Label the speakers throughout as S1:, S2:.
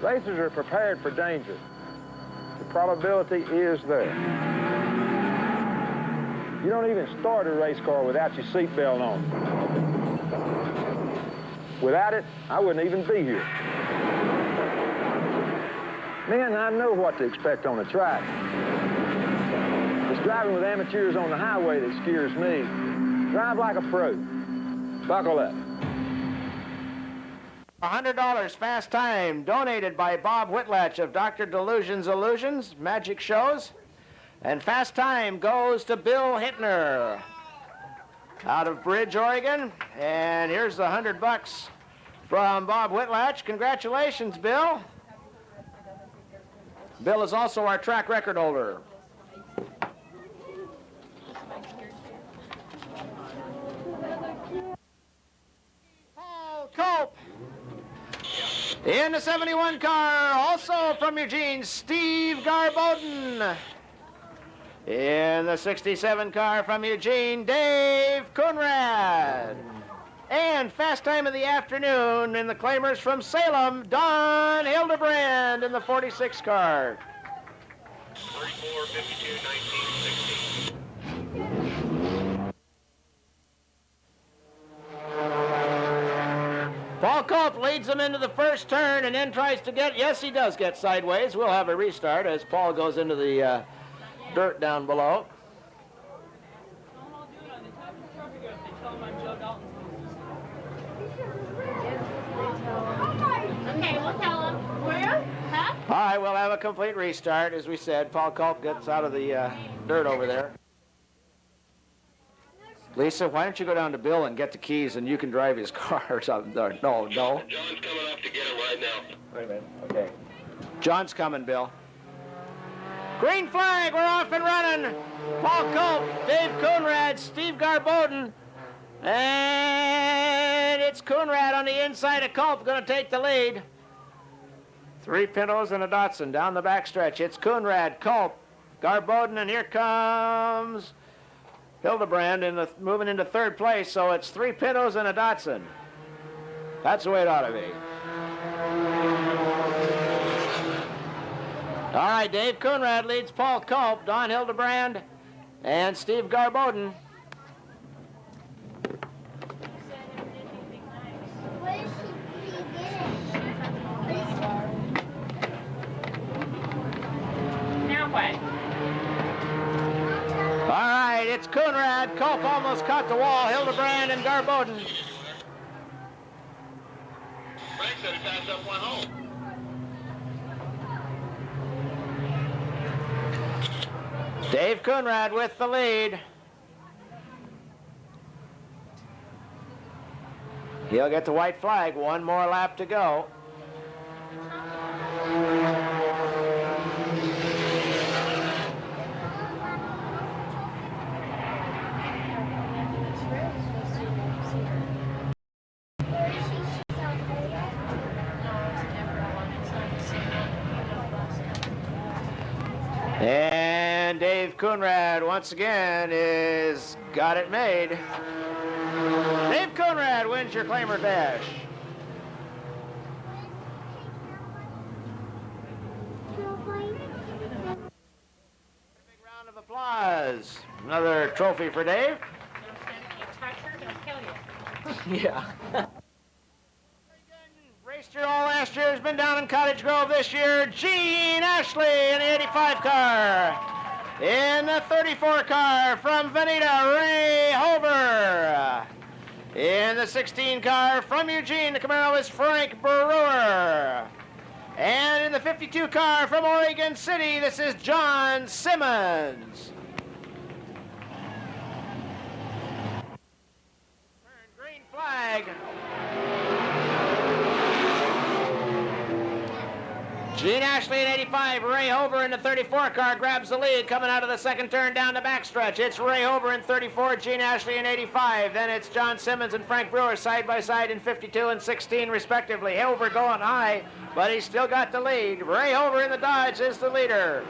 S1: Racers are prepared for danger. The probability is there. You don't even start a race car without your seatbelt on. Without it, I wouldn't even be here. Men, I know what to expect on the track. It's driving with amateurs on the highway that scares me. Drive like a pro. Buckle up.
S2: $100 fast time donated by Bob Whitlatch of Dr. Delusion's Illusions, Magic Shows. And fast time goes to Bill Hittner out of Bridge, Oregon. And here's the $100 from Bob Whitlatch. Congratulations, Bill. Bill is also our track record holder. Paul Cope. In the 71 car, also from Eugene, Steve Garbodin. In the 67 car from Eugene, Dave Coonrad. And fast time of the afternoon in the claimers from Salem, Don Hildebrand in the 46 car.
S3: 34, 52, 19, 16.
S2: Paul Cope leads them into the first turn and then tries to get, yes, he does get sideways. We'll have a restart as Paul goes into the dirt down below.
S4: Okay, we'll tell them. Where? Huh?
S2: All right, we'll have a complete restart. As we said, Paul Culp gets out of the dirt over there. Lisa, why don't you go down to Bill and get the keys and you can drive his car or something? No.
S3: John's coming up to get him right now.
S2: Wait a minute. Okay. John's coming, Bill. Green flag, we're off and running. Paul Culp, Dave Coonrad, Steve Garbodin. And it's Coonrad on the inside of Culp going to take the lead. 3 Pintos and a Datsun down the backstretch. It's Coonrad, Culp, Garbodin, and here comes Hildebrand moving into third place. So it's 3 Pintos and a Datsun. That's the way it ought to be. All right, Dave Coonrad leads Paul Culp, Don Hildebrand, and Steve Garbodin.
S4: Now what?
S2: All right, it's Coonrad. Culp almost caught the wall. Hildebrand and Garbodin.
S3: Frank said he passed up one home.
S2: Dave Coonrad with the lead. He'll get the white flag. One more lap to go. And Dave Coonrad once again is got it made. Dave Coonrad wins your Claimer Dash. Big round of applause. Another trophy for Dave.
S4: Don't stand if you touch her, they'll kill you.
S2: Yeah. Raced here all last year, has been down in Cottage Grove this year. Gene Ashley in the 85 car. In the 34 car from Veneta, Ray Hover. In the 16 car from Eugene, the Camaro is Frank Brewer. And in the 52 car from Oregon City, this is John Simmons. Green flag. Gene Ashley in 85, Ray Hover in the 34 car grabs the lead coming out of the second turn down the backstretch. It's Ray Hover in 34, Gene Ashley in 85. Then it's John Simmons and Frank Brewer side by side in 52 and 16 respectively. Hover going high, but he's still got the lead. Ray Hover in the Dodge is the leader.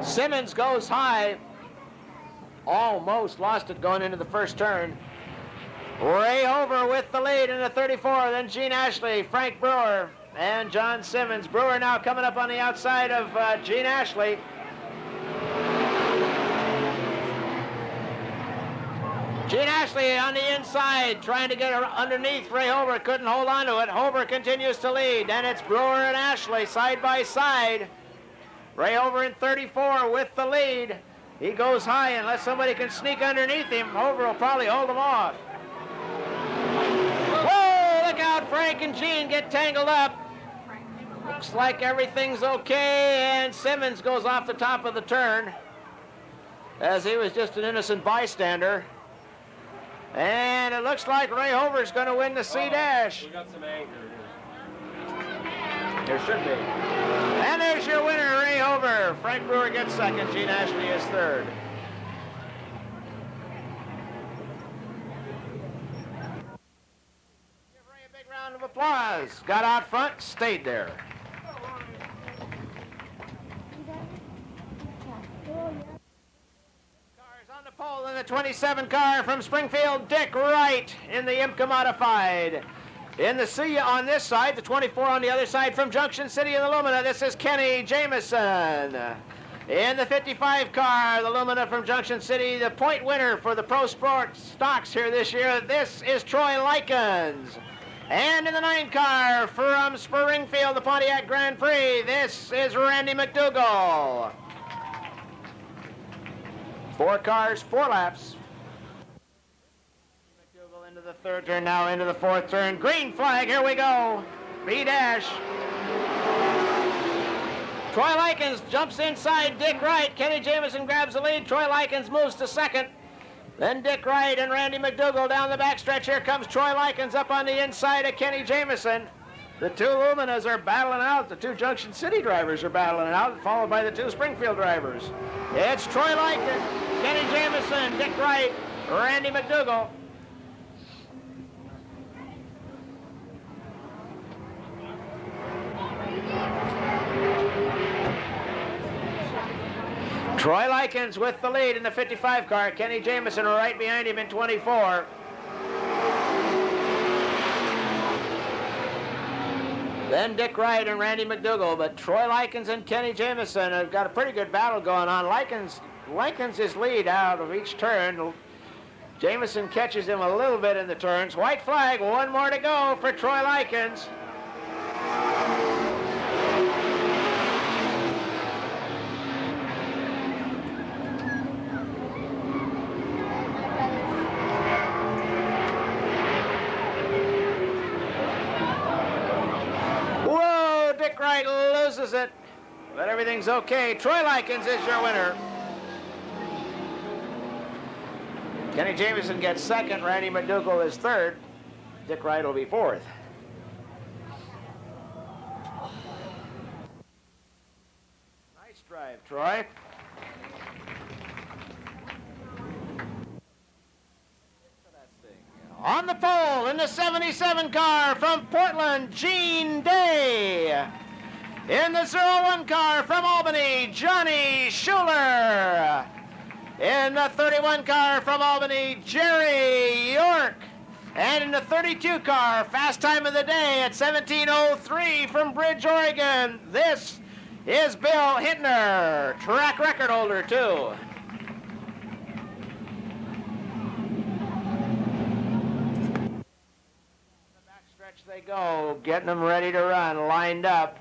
S2: Simmons goes high. Almost lost it going into the first turn. Ray Hover with the lead in the 34, then Gene Ashley, Frank Brewer, and John Simmons. Brewer now coming up on the outside of Gene Ashley. Gene Ashley on the inside, trying to get underneath Ray Hover, couldn't hold on to it. Hover continues to lead, and it's Brewer and Ashley side by side. Ray Hover in 34 with the lead. He goes high, unless somebody can sneak underneath him. Hover will probably hold him off. Whoa, look out, Frank and Gene get tangled up. Looks like everything's okay, and Simmons goes off the top of the turn, as he was just an innocent bystander. And it looks like Ray Hover's going to win the C-dash.
S5: We got some anger here.
S2: There should be. And there's your winner, Ray Hover. Frank Brewer gets second. Gene Ashley is third. Give Ray a big round of applause. Got out front, stayed there. On the pole in the 27 car from Springfield, Dick Wright in the IMCA Modified. In the C on this side, the 24 on the other side from Junction City in the Lumina, this is Kenny Jameson. In the 55 car, the Lumina from Junction City, the point winner for the Pro Sport Stocks here this year, this is Troy Likens. And in the 9 car from Springfield, the Pontiac Grand Prix, this is Randy McDougall. 4 cars, 4 laps. McDougall into the 3rd turn, now into the 4th turn. Green flag, here we go. B-dash. Troy Likens jumps inside Dick Wright. Kenny Jameson grabs the lead. Troy Likens moves to 2nd. Then Dick Wright and Randy McDougall down the backstretch. Here comes Troy Likens up on the inside of Kenny Jameson. The 2 Luminas are battling out. The 2 Junction City drivers are battling out, followed by the 2 Springfield drivers. It's Troy Likens, Kenny Jameson, Dick Wright, Randy McDougall. Troy Likens with the lead in the 55 car. Kenny Jameson right behind him in 24. Then Dick Wright and Randy McDougall, but Troy Likens and Kenny Jameson have got a pretty good battle going on. Likens is lead out of each turn. Jameson catches him a little bit in the turns. White flag, 1 more to go for Troy Likens. Dick Wright loses it, but everything's okay. Troy Likens is your winner. Kenny Jameson gets 2nd. Randy McDougall is 3rd. Dick Wright will be 4th. Nice drive, Troy. On the pole in the 77 car from Portland, Gene Day. In the 01 car from Albany, Johnny Schuler. In the 31 car from Albany, Jerry York. And in the 32 car, fast time of the day at 17:03 from Bridge, Oregon, this is Bill Hittner, track record holder too. They go, getting them ready to run, lined up.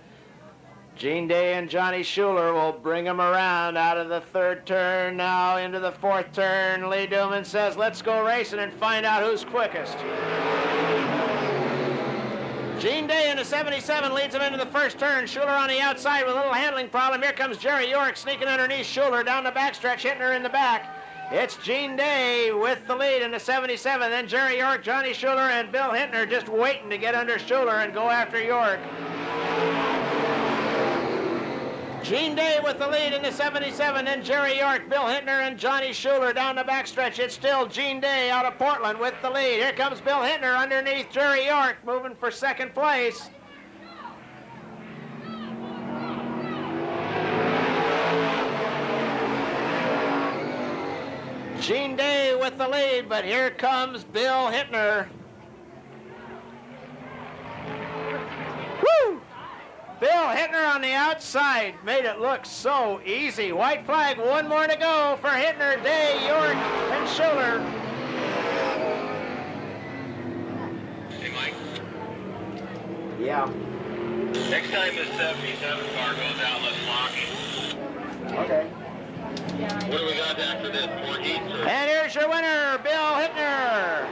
S2: Gene Day and Johnny Schuler will bring them around out of the 3rd turn, now into the 4th turn. Lee Dooman says, let's go racing and find out who's quickest. Gene Day in the 77 leads him into the 1st turn. Schuler on the outside with a little handling problem. Here comes Jerry York sneaking underneath Schuler down the backstretch, hitting her in the back. It's Gene Day with the lead in the 77. Then Jerry York, Johnny Schuler, and Bill Hittner just waiting to get under Schuler and go after York. Gene Day with the lead in the 77. Then Jerry York, Bill Hittner, and Johnny Schuler down the backstretch. It's still Gene Day out of Portland with the lead. Here comes Bill Hittner underneath Jerry York, moving for 2nd place. Gene Day with the lead, but here comes Bill Hittner. Woo! Bill Hittner on the outside made it look so easy. White flag, one more to go for Hittner, Day, York, and Schuler.
S3: Hey, Mike.
S2: Yeah.
S3: Next time this 77 car goes out, let's lock it.
S2: Okay.
S3: What do we got after this? More heats? Or?
S2: And here's your winner, Bill Hittner.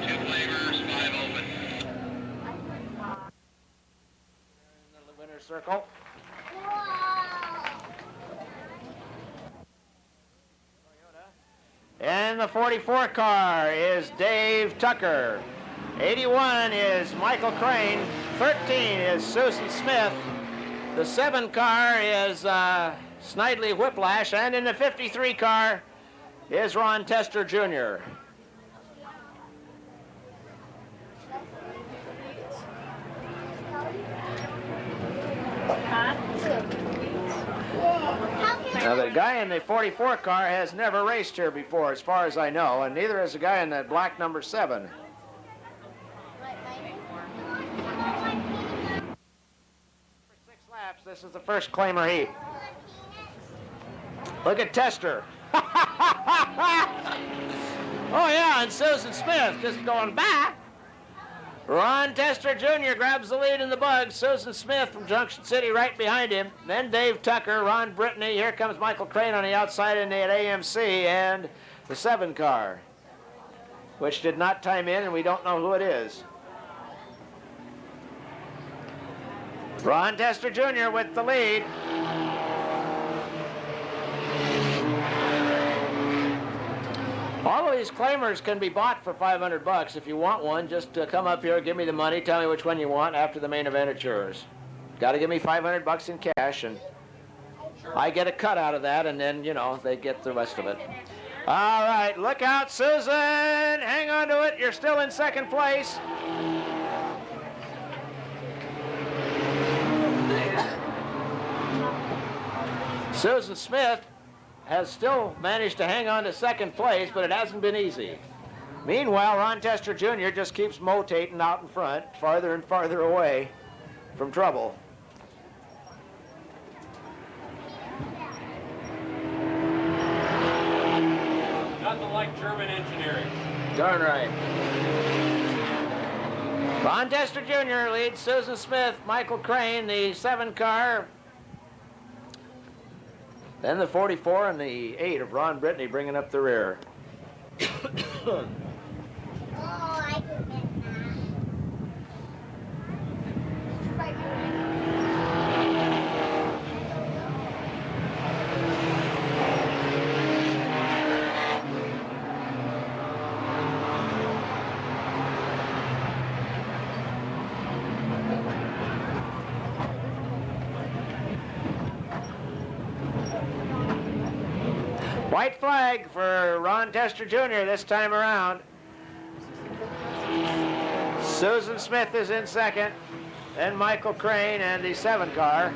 S3: 2 flavors, 5 open.
S2: In the winner's circle. And the 44 car is Dave Tucker. 81 is Michael Crane. 13 is Susan Smith. The 7 car is Snidely Whiplash. And in the 53 car is Ron Tester Jr. Now, the guy in the 44 car has never raced here before, as far as I know, and neither has the guy in that black number 7. For 6 laps, this is the first claimer heat. Look at Tester. Oh, yeah, and Susan Smith just going back. Ron Tester Jr. grabs the lead in the bug. Susan Smith from Junction City right behind him. Then Dave Tucker, Ron Brittany. Here comes Michael Crane on the outside in the AMC and the 7 car, which did not time in, and we don't know who it is. Ron Tester Jr. with the lead. All of these claimers can be bought for $500. If you want one, just come up here, give me the money, tell me which one you want. After the main event, it's yours. Got to give me $500 in cash, and I get a cut out of that, and then, you know, they get the rest of it. All right, look out, Susan. Hang on to it. You're still in second place. Susan Smith has still managed to hang on to second place, but it hasn't been easy. Meanwhile, Ron Tester Jr. just keeps motating out in front, farther and farther away from trouble.
S5: Nothing like German engineering.
S2: Darn right. Ron Tester Jr. leads Susan Smith, Michael Crane, the 7 car. Then the 44 and the 8 of Ron Brittany bringing up the rear.
S6: Oh, I could get
S2: White flag for Ron Tester Jr. this time around. Susan Smith is in second, then Michael Crane and the 7 car.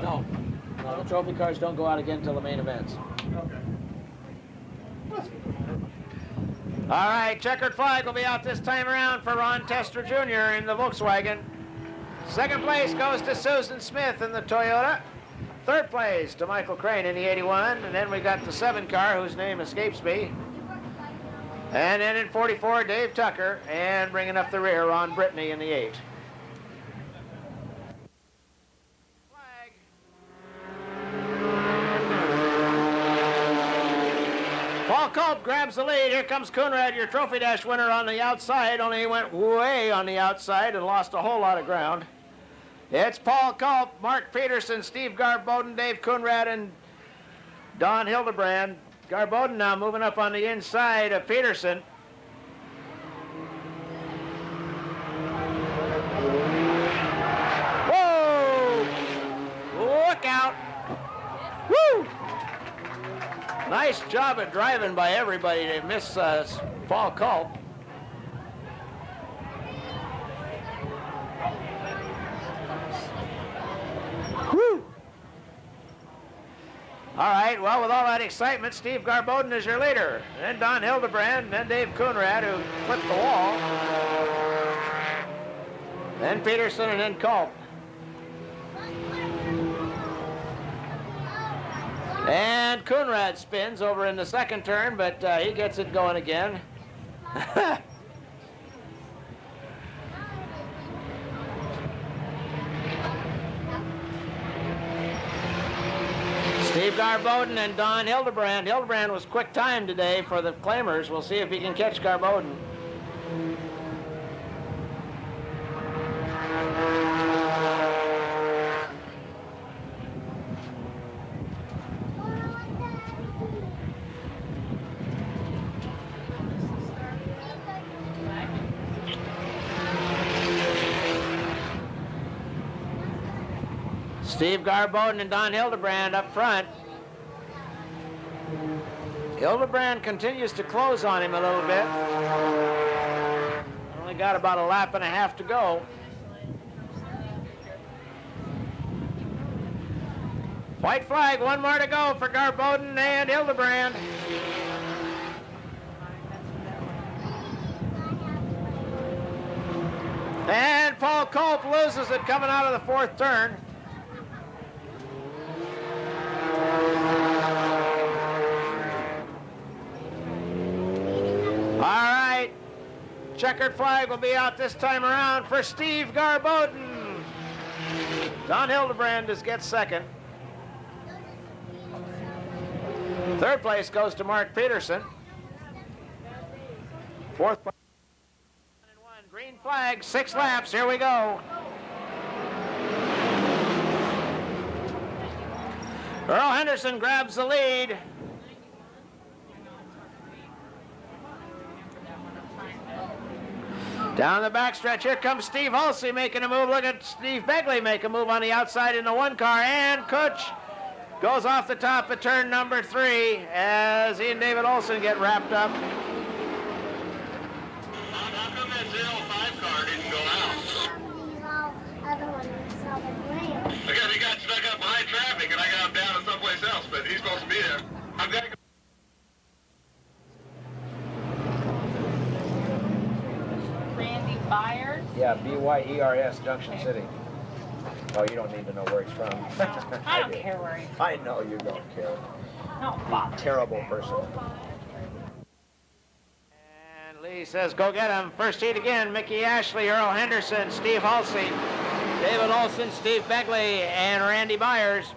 S2: No, the trophy cars don't go out again until the main events. All right, checkered flag will be out this time around for Ron Tester Jr. in the Volkswagen. Second place goes to Susan Smith in the Toyota. Third place to Michael Crane in the 81. And then we got the 7 car, whose name escapes me. And then in 44, Dave Tucker. And bringing up the rear, Ron Brittany in the 8. Flag. Paul Culp grabs the lead. Here comes Coonrad, your Trophy Dash winner, on the outside. Only he went way on the outside and lost a whole lot of ground. It's Paul Culp, Mark Peterson, Steve Garboden, Dave Coonrad, and Don Hildebrand. Garboden now moving up on the inside of Peterson. Whoa! Look out! Woo! Nice job of driving by everybody to miss Paul Culp. All right, well, with all that excitement, Steve Garbodin is your leader. Then Don Hildebrand, then Dave Coonrad, who flipped the wall. Then Peterson, and then Culp. And Coonrad spins over in the second turn, but he gets it going again. Steve Garbodin and Don Hildebrand. Hildebrand was quick time today for the claimers. We'll see if he can catch Garbodin. Steve Garbodin and Don Hildebrand up front. Hildebrand continues to close on him a little bit. Only got about a lap and a half to go. White flag, one more to go for Garbodin and Hildebrand. And Paul Culp loses it coming out of the fourth turn. All right, checkered flag will be out this time around for Steve Garbodin. Don Hildebrand gets second. Third place goes to Mark Peterson. Fourth place. Green flag, 6 laps, here we go. Earl Henderson grabs the lead. Down the backstretch, here comes Steve Halsey making a move. Look at Steve Begley make a move on the outside in the one car. And Kutch goes off the top of turn number 3 as he and David Olson get wrapped up.
S3: How come that 05 car didn't go out? Because he got stuck up behind traffic and I got him down to someplace else, but he's supposed to be there. I've got to go.
S4: Randy Byers.
S2: Yeah, B-Y-E-R-S, Junction City. Oh, you don't need to know where he's from.
S4: I don't care where he's from.
S2: I know you don't care.
S4: No bother.
S2: Terrible person. And Lee says, go get him. First heat again. Mickey Ashley, Earl Henderson, Steve Halsey, David Olson, Steve Begley, and Randy Byers.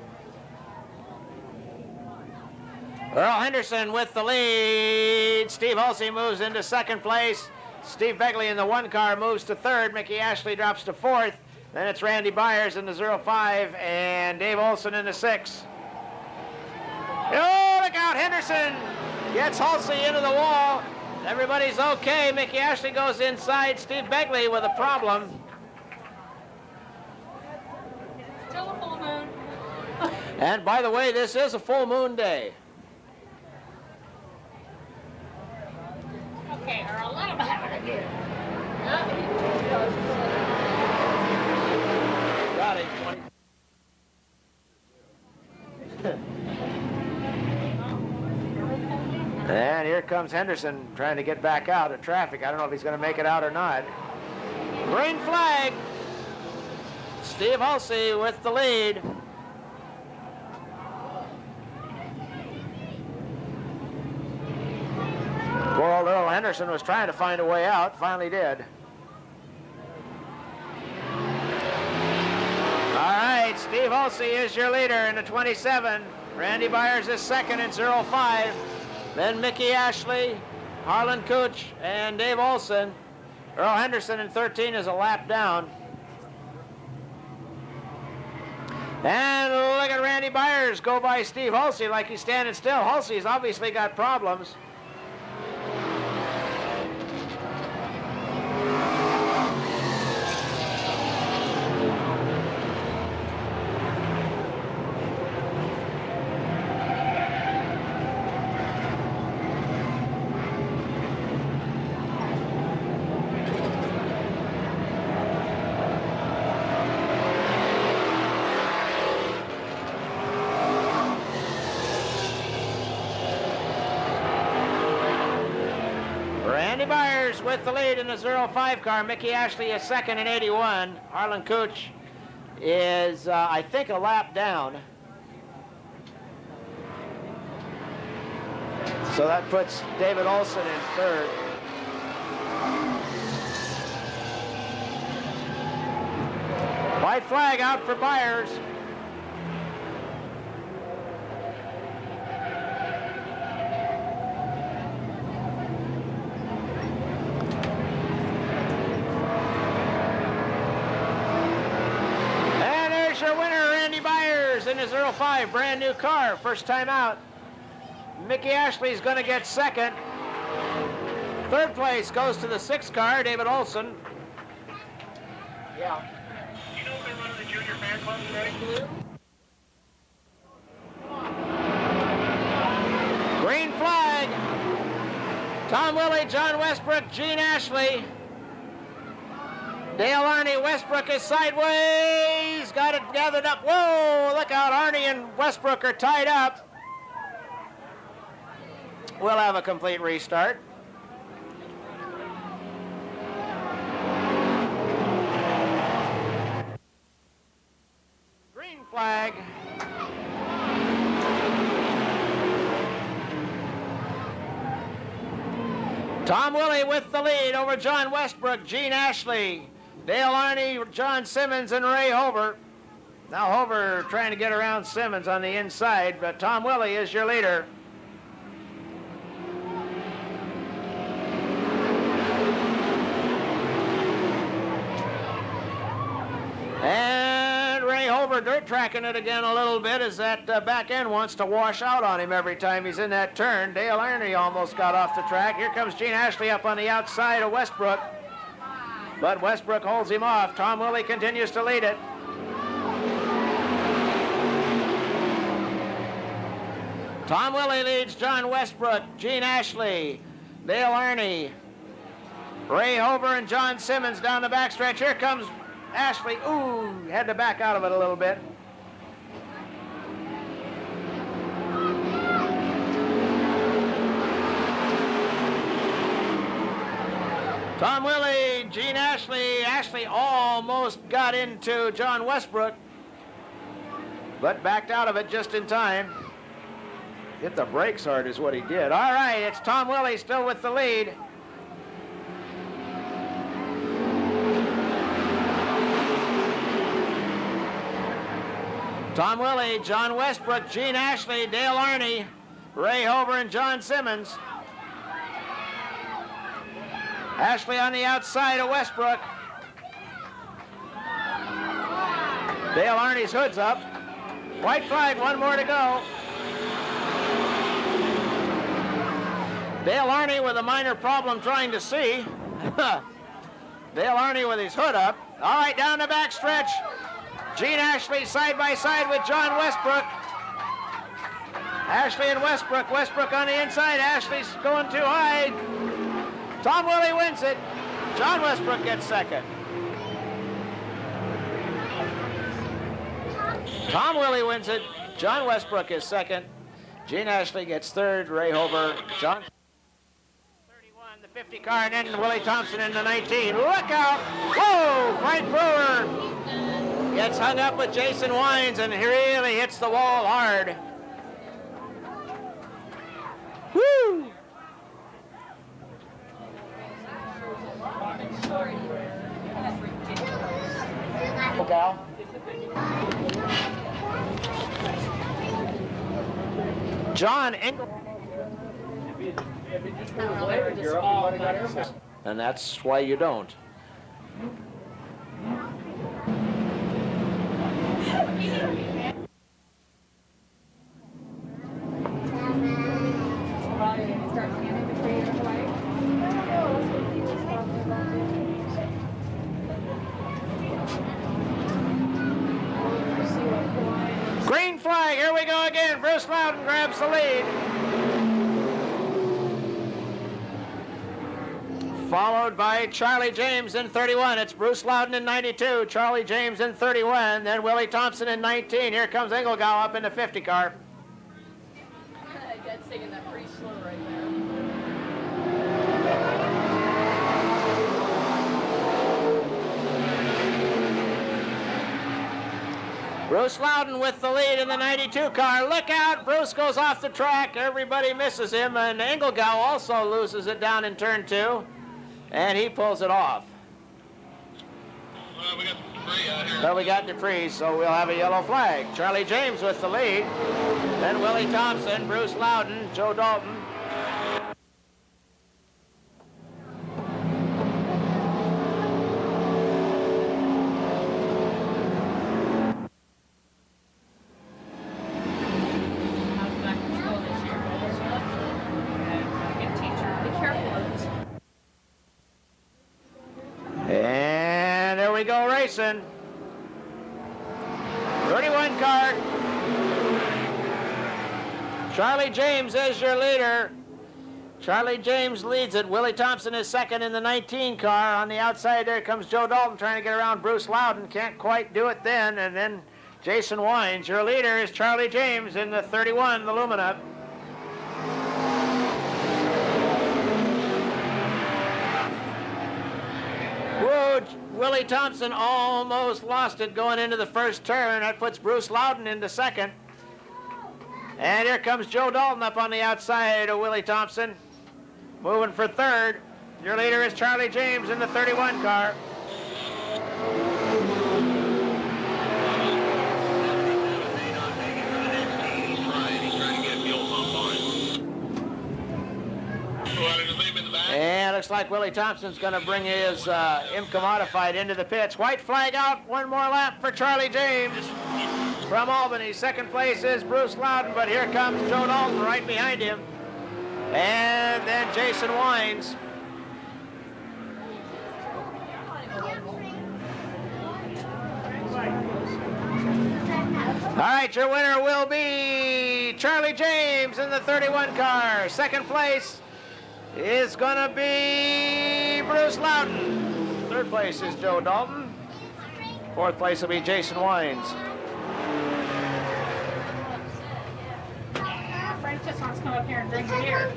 S2: Earl Henderson with the lead. Steve Halsey moves into second place. Steve Begley in the one car moves to third. Mickey Ashley drops to fourth. Then it's Randy Byers in the 05 and Dave Olson in the 6. Oh, look out, Henderson gets Halsey into the wall. Everybody's okay. Mickey Ashley goes inside. Steve Begley with a problem.
S4: Still a full moon.
S2: And by the way, this is a full moon day.
S4: Okay, Earl, let him have it again.
S2: Got it. 20. And here comes Henderson trying to get back out of traffic. I don't know if he's going to make it out or not. Green flag. Steve Halsey with the lead. Poor old Earl Henderson was trying to find a way out, finally did. All right, Steve Halsey is your leader in the 27. Randy Byers is second in 05. Then Mickey Ashley, Harlan Kutch, and Dave Olson. Earl Henderson in 13 is a lap down. And look at Randy Byers go by Steve Halsey like he's standing still. Halsey's obviously got problems. Andy Byers with the lead in the 05 car. Mickey Ashley is second in 81. Harlan Cooch is, I think, a lap down. So that puts David Olson in third. White flag out for Byers. And there's your winner, Andy Byers, in his 05, brand new car, first time out. Mickey Ashley's going to get second. Third place goes to the 6 car, David Olson.
S3: Yeah. You know if they're running the junior fan club today?
S2: Green flag. Tom Willie, John Westbrook, Gene Ashley. Dale Arney, Westbrook is sideways. Got it gathered up. Whoa, look out. Arney and Westbrook are tied up. We'll have a complete restart. Green flag. Tom Willie with the lead over John Westbrook, Gene Ashley, Dale Arney, John Simmons, and Ray Hover. Now Hover trying to get around Simmons on the inside, but Tom Willie is your leader. And Ray Hover dirt tracking it again a little bit as that back end wants to wash out on him every time he's in that turn. Dale Arney almost got off the track. Here comes Gene Ashley up on the outside of Westbrook. But Westbrook holds him off. Tom Willie continues to lead it. Tom Willie leads John Westbrook, Gene Ashley, Dale Arney, Ray Hover, and John Simmons down the backstretch. Here comes Ashley. Ooh, had to back out of it a little bit. Tom Willie, Gene Ashley. Ashley almost got into John Westbrook, but backed out of it just in time. Hit the brakes hard is what he did. All right, it's Tom Willie still with the lead. Tom Willie, John Westbrook, Gene Ashley, Dale Arney, Ray Hover, and John Simmons. Ashley on the outside of Westbrook. Dale Arney's hood's up. White flag, one more to go. Dale Arney with a minor problem trying to see. Dale Arney with his hood up. All right, down the back stretch. Gene Ashley side by side with John Westbrook. Ashley and Westbrook. Westbrook on the inside. Ashley's going too high. Tom Willie wins it. John Westbrook gets second. Tom Willie wins it. John Westbrook is second. Gene Ashley gets third. Ray Hover, John 31, the 50 car, and then Willie Thompson in the 19. Look out! Whoa! Frank Brewer gets hung up with Jason Wines and he really hits the wall hard. Woo! John Engel. And that's why you don't. Green flag, here we go again. Bruce Loudon grabs the lead. Followed by Charlie James in 31. It's Bruce Loudon in 92, Charlie James in 31, then Willie Thompson in 19. Here comes Engelgau up in the 50 car.
S4: Dad's taking that pretty slow right there.
S2: Bruce Loudon with the lead in the 92 car. Look out, Bruce goes off the track. Everybody misses him, and Engelgau also loses it down in turn 2, and he pulls it off.
S3: We got Dupree out here.
S2: But we got Dupree, so we'll have a yellow flag. Charlie James with the lead. Then Willie Thompson, Bruce Loudon, Joe Dalton. And there we go racing. 31 car. Charlie James is your leader. Charlie James leads it. Willie Thompson is second in the 19 car. On the outside there comes Joe Dalton trying to get around Bruce Loudon. Can't quite do it then. And then Jason Wines. Your leader is Charlie James in the 31, the Lumina. Whoa, Willie Thompson almost lost it going into the first turn. That puts Bruce Loudon into second. And here comes Joe Dalton up on the outside of Willie Thompson. Moving for third. Your leader is Charlie James in the 31 car. And it looks like Willie Thompson's going to bring his IMCA modified into the pits. White flag out, one more lap for Charlie James from Albany. Second place is Bruce Loudon, but here comes Joe Dalton right behind him. And then Jason Wines. All right, your winner will be Charlie James in the 31 car. Second place is going to be Bruce Loudon. Third place is Joe Dalton. Fourth place will be Jason Wines.
S4: Frank just wants to come up here and drink beer.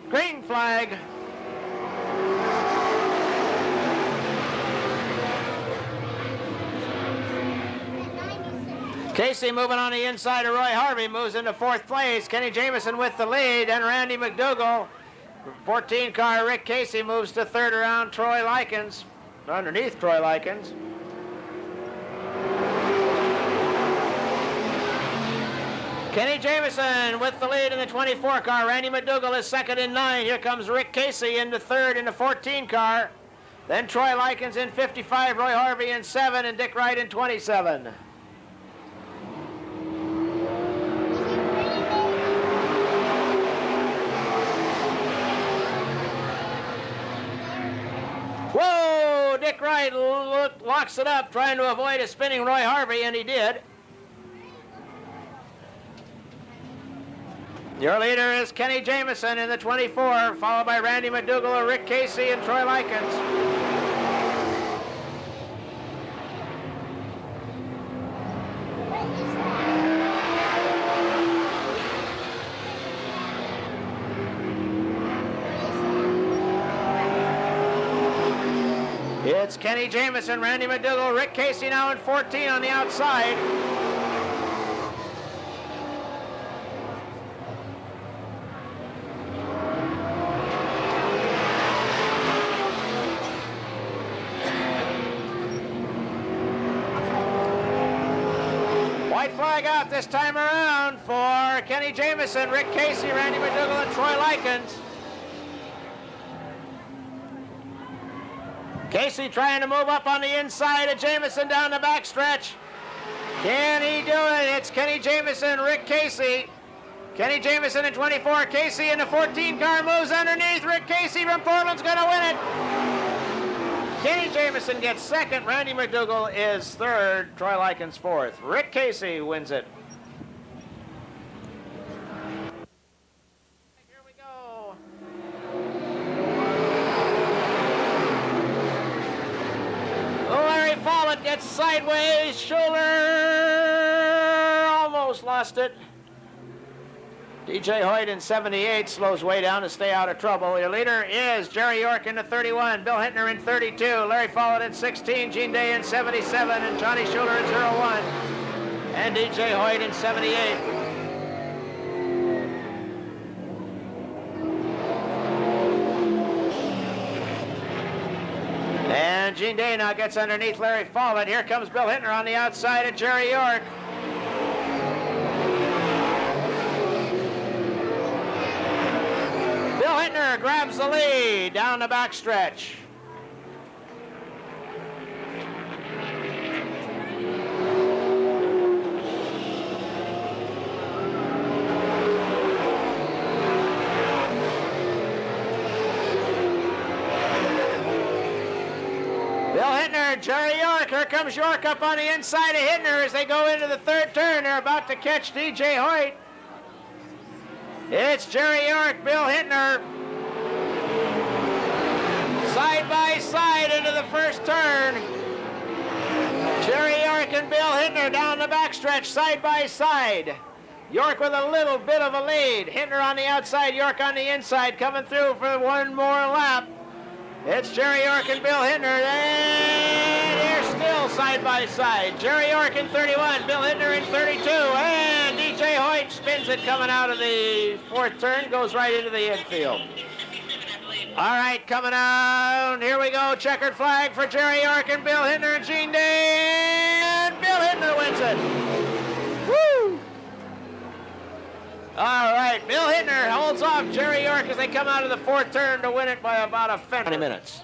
S2: Green flag. Casey moving on the inside of Roy Harvey, moves into fourth place. Kenny Jamison with the lead, and Randy McDougall. 14 car Rick Casey moves to third around Troy Likens, underneath Troy Likens. Kenny Jamison with the lead in the 24 car. Randy McDougall is second in 9. Here comes Rick Casey into third in the 14 car. Then Troy Likens in 55, Roy Harvey in 7, and Dick Wright in 27. Whoa! Dick Wright locks it up, trying to avoid a spinning Roy Harvey, and he did. Your leader is Kenny Jamison in the 24, followed by Randy McDougall, Rick Casey, and Troy Likens. It's Kenny Jamison, Randy McDougall, Rick Casey now in 14 on the outside. White flag out this time around for Kenny Jamison, Rick Casey, Randy McDougall, and Troy Likens. Casey trying to move up on the inside of Jamison down the backstretch. Can he do it? It's Kenny Jamison, Rick Casey. Kenny Jamison in 24, Casey in the 14 car moves underneath. Rick Casey from Portland's going to win it. Kenny Jamison gets second. Randy McDougall is third. Troy Likens fourth. Rick Casey wins it. Here we go. Larry Follett gets sideways. Shoulder almost lost it. DJ Hoyt in 78 slows way down to stay out of trouble. Your leader is Jerry York in the 31, Bill Hittner in 32, Larry Follett in 16, Gene Day in 77, and Johnny Schuler in 01, and DJ Hoyt in 78. And Gene Day now gets underneath Larry Follett. Here comes Bill Hittner on the outside of Jerry York. Bill Hittner grabs the lead down the backstretch. Bill Hittner, Jerry York. Here comes York up on the inside of Hittner as they go into the third turn. They're about to catch DJ Hoyt. It's Jerry York, Bill Hittner. Side by side into the first turn. Jerry York and Bill Hittner down the backstretch, side by side. York with a little bit of a lead. Hittner on the outside, York on the inside, coming through for one more lap. It's Jerry York and Bill Hittner, and they're still side by side. Jerry York in 31, Bill Hittner in 32, and DJ Hoyt spins it coming out of the fourth turn, goes right into the infield. All right, coming down, here we go, checkered flag for Jerry York and Bill Hittner and Gene Day, and Bill Hittner wins it. Woo! All right, Bill Hittner holds off Jerry York as they come out of the fourth turn to win it by about a 20 minutes.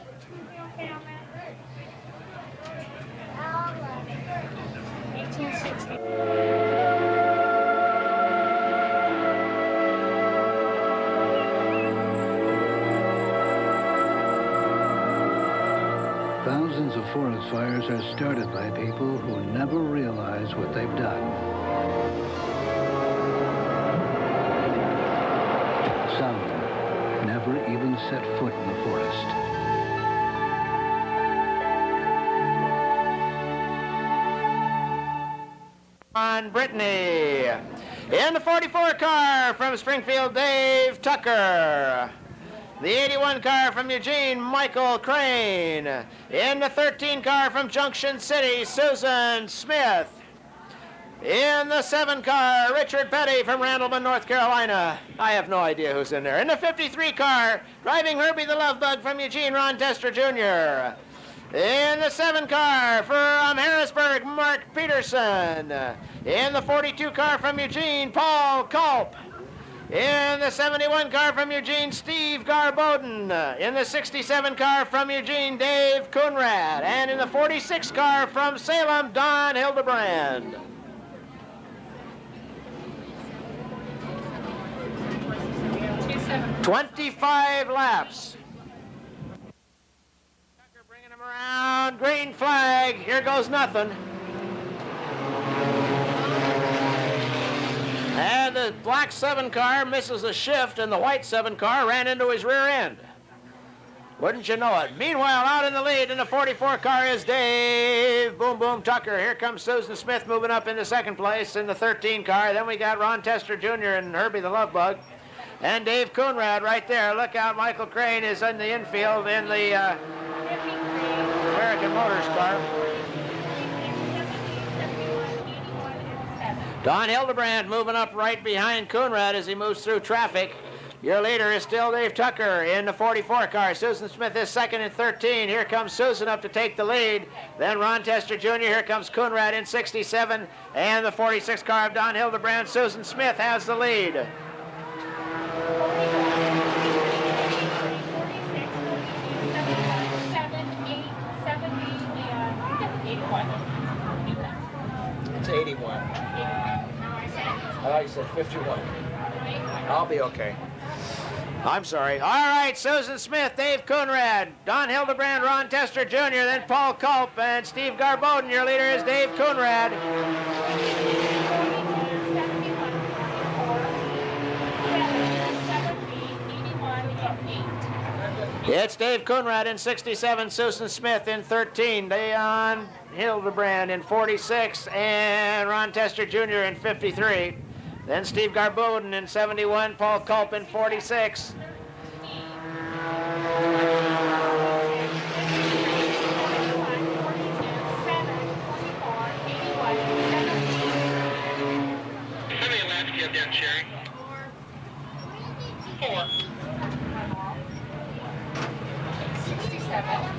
S7: Thousands of forest fires are started by people who never realize what they've done. Some never even set foot in the forest.
S2: On Brittany. In the 44 car from Springfield, Dave Tucker. The 81 car from Eugene, Michael Crane. In the 13 car from Junction City, Susan Smith. In the 7 car, Richard Petty from Randleman, North Carolina. I have no idea who's in there. In the 53 car, driving Herbie the Love Bug from Eugene, Ron Tester Jr. In the 7 car from Harrisburg, Mark Peterson. In the 42 car from Eugene, Paul Culp. In the 71 car from Eugene, Steve Garboden. In the 67 car from Eugene, Dave Coonrad. And in the 46 car from Salem, Don Hildebrand. 25 laps. Tucker bringing him around. Green flag. Here goes nothing. And the black 7 car misses a shift, and the white 7 car ran into his rear end. Wouldn't you know it? Meanwhile, out in the lead in the 44 car is Dave Boom Boom Tucker. Here comes Susan Smith moving up into second place in the 13 car. Then we got Ron Tester Jr. and Herbie the Love Bug. And Dave Coonrad right there. Look out, Michael Crane is in the infield in the American Motors car. Don Hildebrand moving up right behind Coonrad as he moves through traffic. Your leader is still Dave Tucker in the 44 car. Susan Smith is second in 13. Here comes Susan up to take the lead. Then Ron Tester Jr. Here comes Coonrad in 67. And the 46 car of Don Hildebrand. Susan Smith has the lead. It's 81. I thought you said 51. I'll be okay. I'm sorry. All right, Susan Smith, Dave Coonrad, Don Hildebrand, Ron Tester Jr., then Paul Culp, and Steve Garboden. Your leader is Dave Coonrad. It's Dave Coonrad in 67, Susan Smith in 13, Don Hildebrand in 46, and Ron Tester Jr. in 53. Then Steve Garbodin in 71, Paul Culp in 46.
S3: How many laps do you have down, Sherry? 4.
S4: 67.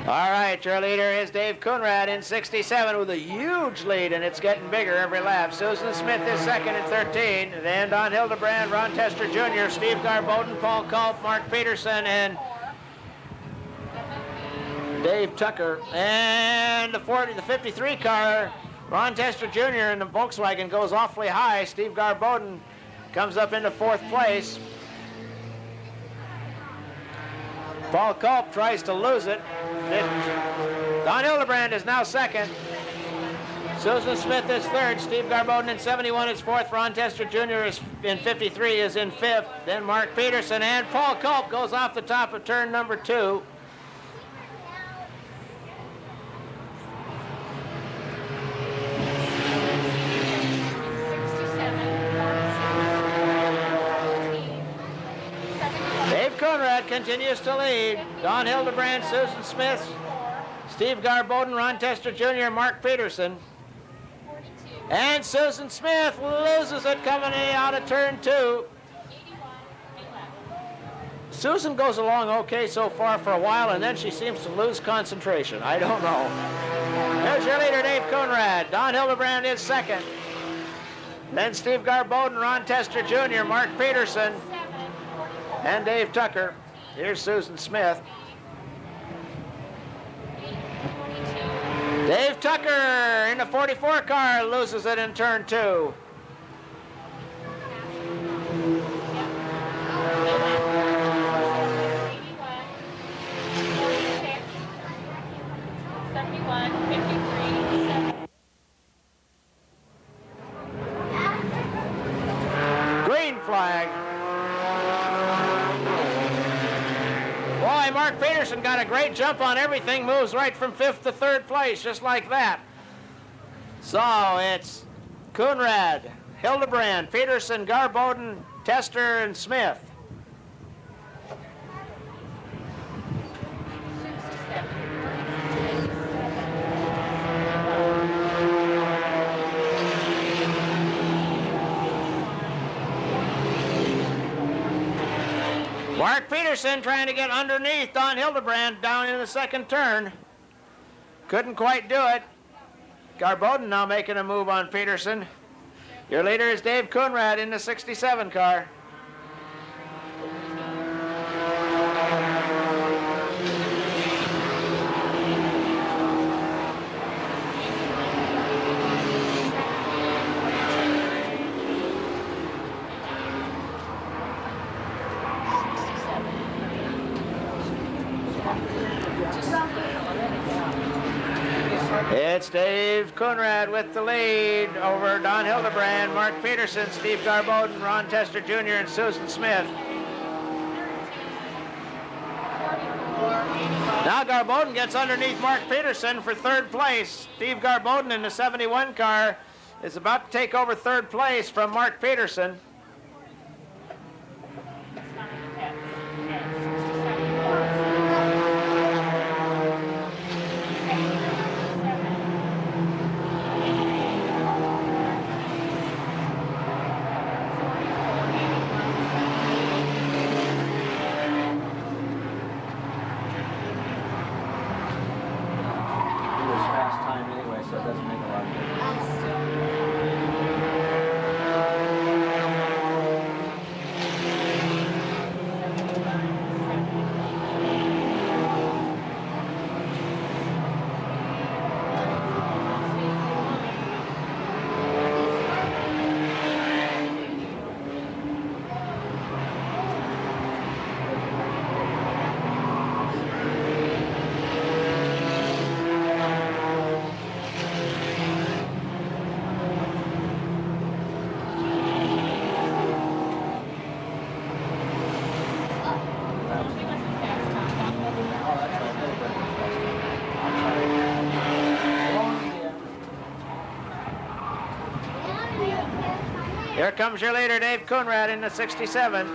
S2: All right, your leader is Dave Coonrad in 67 with a huge lead, and it's getting bigger every lap. Susan Smith is second in 13. Then Don Hildebrand, Ron Tester Jr., Steve Garbodin, Paul Culp, Mark Peterson, and Dave Tucker. And the 53 car, Ron Tester Jr. in the Volkswagen goes awfully high. Steve Garbodin comes up into 4th place. Paul Culp tries to lose it. Don Hildebrand is now second. Susan Smith is third. Steve Garbodin in 71 is fourth. Ron Tester Jr. is in 53 is in fifth. Then Mark Peterson and Paul Culp goes off the top of turn number 2. Dave Coonrad continues to lead. Don Hildebrand, Susan Smith, Steve Garbodin, Ron Tester Jr., Mark Peterson. And Susan Smith loses it coming out of turn 2. Susan goes along okay so far for a while, and then she seems to lose concentration. I don't know. There's your leader, Dave Coonrad. Don Hildebrand is second. Then Steve Garbodin, Ron Tester Jr., Mark Peterson, and Dave Tucker. Here's Susan Smith. Dave Tucker in the 44 car loses it in turn 2. Green flag. Boy, Mark Peterson got a great jump on everything, moves right from 5th to 3rd place, just like that. So it's Coonrad, Hildebrand, Peterson, Garbodin, Tester, and Smith. Mark Peterson trying to get underneath Don Hildebrand down in the 2nd turn. Couldn't quite do it. Garbodin now making a move on Peterson. Your leader is Dave Coonrad in the 67 car. It's Dave Coonrad with the lead over Don Hildebrand, Mark Peterson, Steve Garbodin, Ron Tester Jr., and Susan Smith. Now Garbodin gets underneath Mark Peterson for 3rd place. Steve Garbodin in the 71 car is about to take over 3rd place from Mark Peterson. Here comes your leader, Dave Coonrad, in the 67.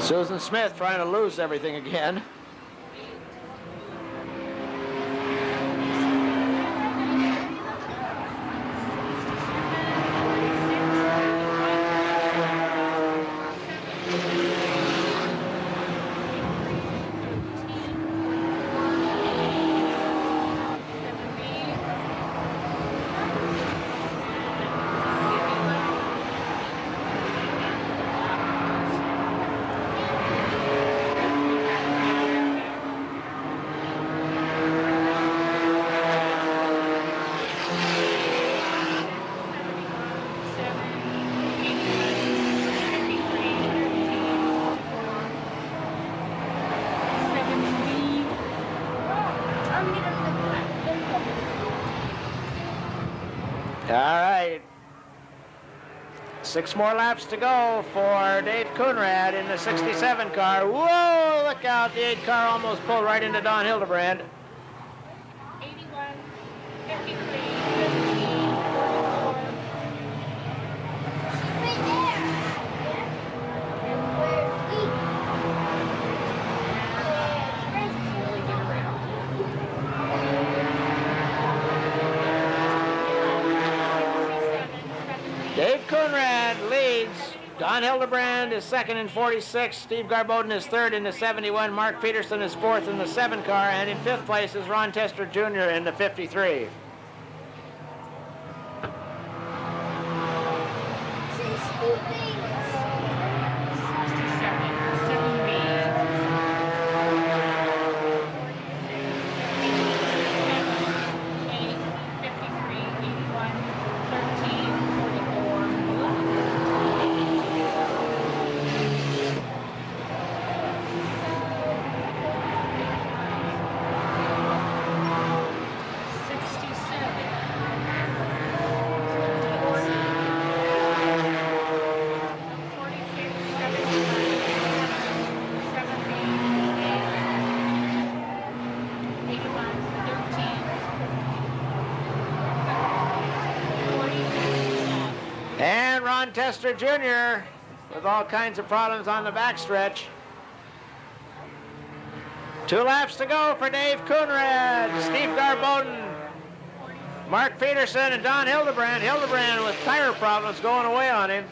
S2: Susan Smith trying to lose everything again. All right. 6 more laps to go for Dave Coonrad in the 67 car. Whoa, look out. The 8 car almost pulled right into Don Hildebrand.
S4: 81, 53, 15, 44.
S6: Right there.
S4: Really get around.
S2: Dave Coonrad leads. Don Hildebrand is second in 46. Steve Garbodin is third in the 71. Mark Peterson is fourth in the 7 car. And in 5th place is Ron Tester Jr. in the 53. And Ron Tester Jr. with all kinds of problems on the backstretch. 2 laps to go for Dave Coonrad, Steve Garbodin, Mark Peterson, and Don Hildebrand. Hildebrand with tire problems going away on him.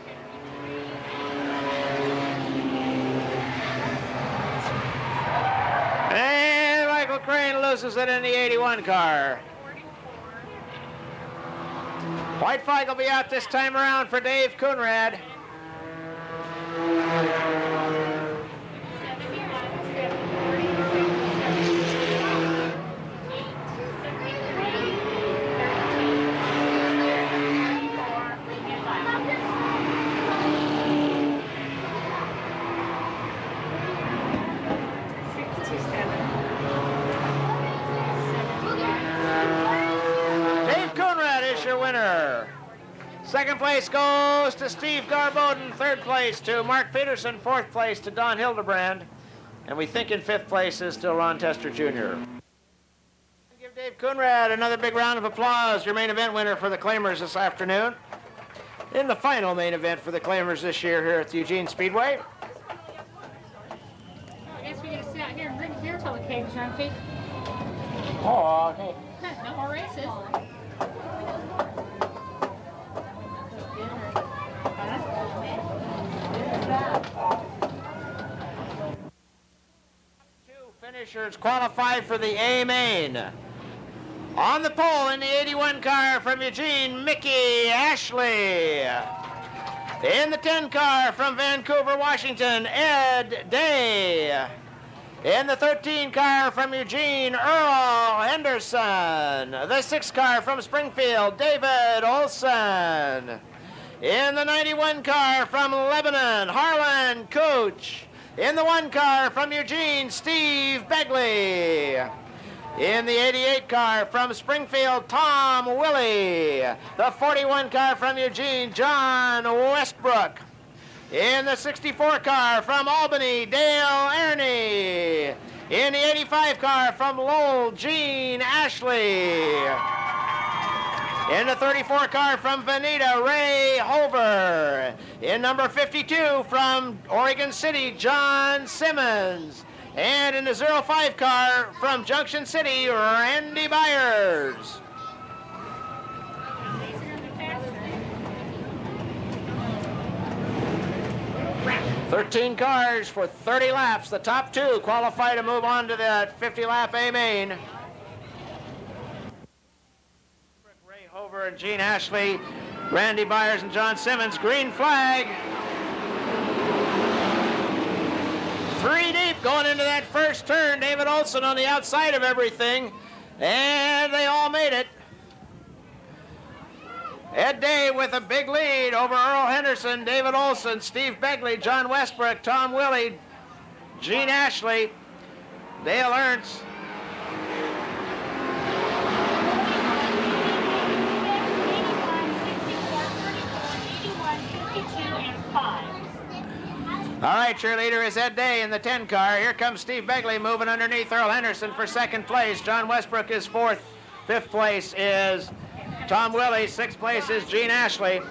S2: And Michael Crane loses it in the 81 car. White flag will be out this time around for Dave Coonrad. Your winner. 2nd place goes to Steve Garbodin. 3rd place to Mark Peterson. 4th place to Don Hildebrand. And we think in 5th place is still Ron Tester Jr. Give Dave Coonrad another big round of applause. Your main event winner for the Claimers this afternoon. In the final main event for the Claimers this year here at the Eugene Speedway.
S4: I guess we gotta sit out here and drink beer till the caves are empty.
S2: Oh, okay.
S4: No more races.
S2: Finishers qualify for the A main. On the pole in the 81 car from Eugene, Mickey Ashley. In the 10 car from Vancouver, Washington, Ed Day. In the 13 car from Eugene, Earl Henderson. The 6 car from Springfield, David Olson. In the 91 car from Lebanon, Harlan Cooch. In the 1 car from Eugene, Steve Begley. In the 88 car from Springfield, Tom Willey. The 41 car from Eugene, John Westbrook. In the 64 car from Albany, Dale Ernie. In the 85 car from Lowell, Gene Ashley. In the 34 car from Veneta, Ray Hover. In number 52 from Oregon City, John Simmons. And in the 05 car from Junction City, Randy Byers.
S4: Right.
S2: 13 cars for 30 laps. The top two qualify to move on to the 50-lap A main. Ray Hover and Gene Ashley, Randy Byers and John Simmons. Green flag. 3 deep going into that first turn. David Olson on the outside of everything. And they all made it. Ed Day with a big lead over Earl Henderson, David Olson, Steve Begley, John Westbrook, Tom Willey, Gene Ashley, Dale Ernst. All right, cheerleader is Ed Day in the 10 car. Here comes Steve Begley moving underneath Earl Henderson for second place. John Westbrook is fourth. Fifth place is Tom Willey. Sixth place is Gene Ashley.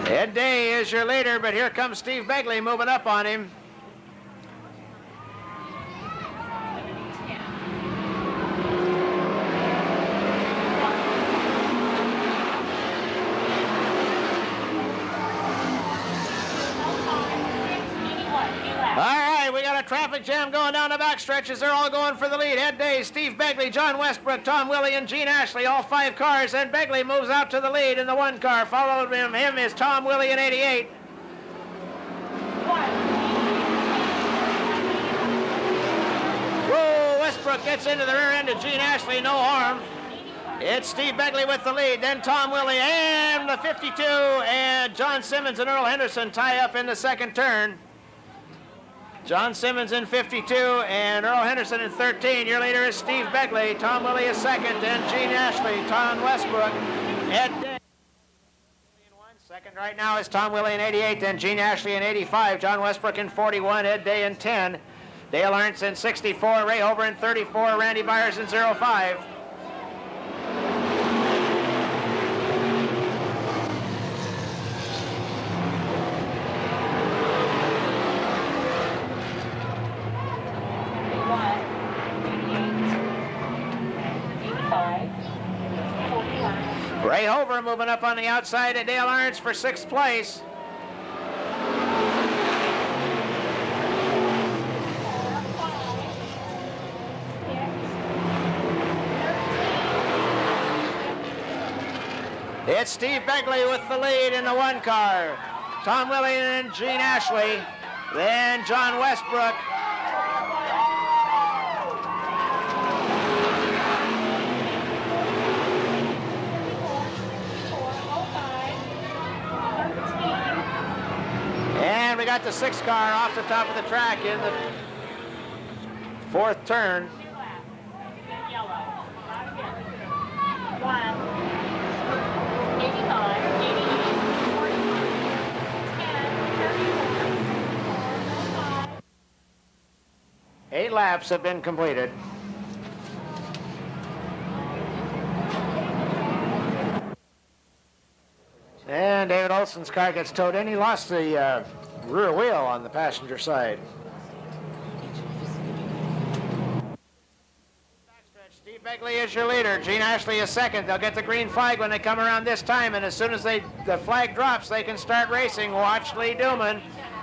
S2: Ed Day is your leader, but here comes Steve Begley moving up on him. Traffic jam going down the back stretches. They're all going for the lead. Ed Day, Steve Begley, John Westbrook, Tom Willey, and Gene Ashley, all 5 cars. And Begley moves out to the lead in the 1 car. Followed him is Tom Willey in 88. Whoa, Westbrook gets into the rear end of Gene Ashley, no harm. It's Steve Begley with the lead, then Tom Willey and the 52, and John Simmons and Earl Henderson tie up in the second turn. John Simmons in 52 and Earl Henderson in 13. Your leader is Steve Begley. Tom Willey is second, and Gene Ashley, Tom Westbrook, Ed Day. Second right now is Tom Willey in 88, then Gene Ashley in 85, John Westbrook in 41, Ed Day in 10, Dale Ernst in 64, Ray Hover in 34, Randy Byers in 05. Ray Hover moving up on the outside of Dale Ernst for 6th place. It's Steve Begley with the lead in the 1 car. Tom Willey and Gene Ashley. Then John Westbrook. And we got the 6th car off the top of the track in the 4th turn. Eight laps have been completed. And David Olson's car gets towed in. He lost the rear wheel on the passenger side. Backstretch, Steve Begley is your leader. Gene Ashley is second. They'll get the green flag when they come around this time, and as soon as the flag drops, they can start racing. Watch Lee Duman.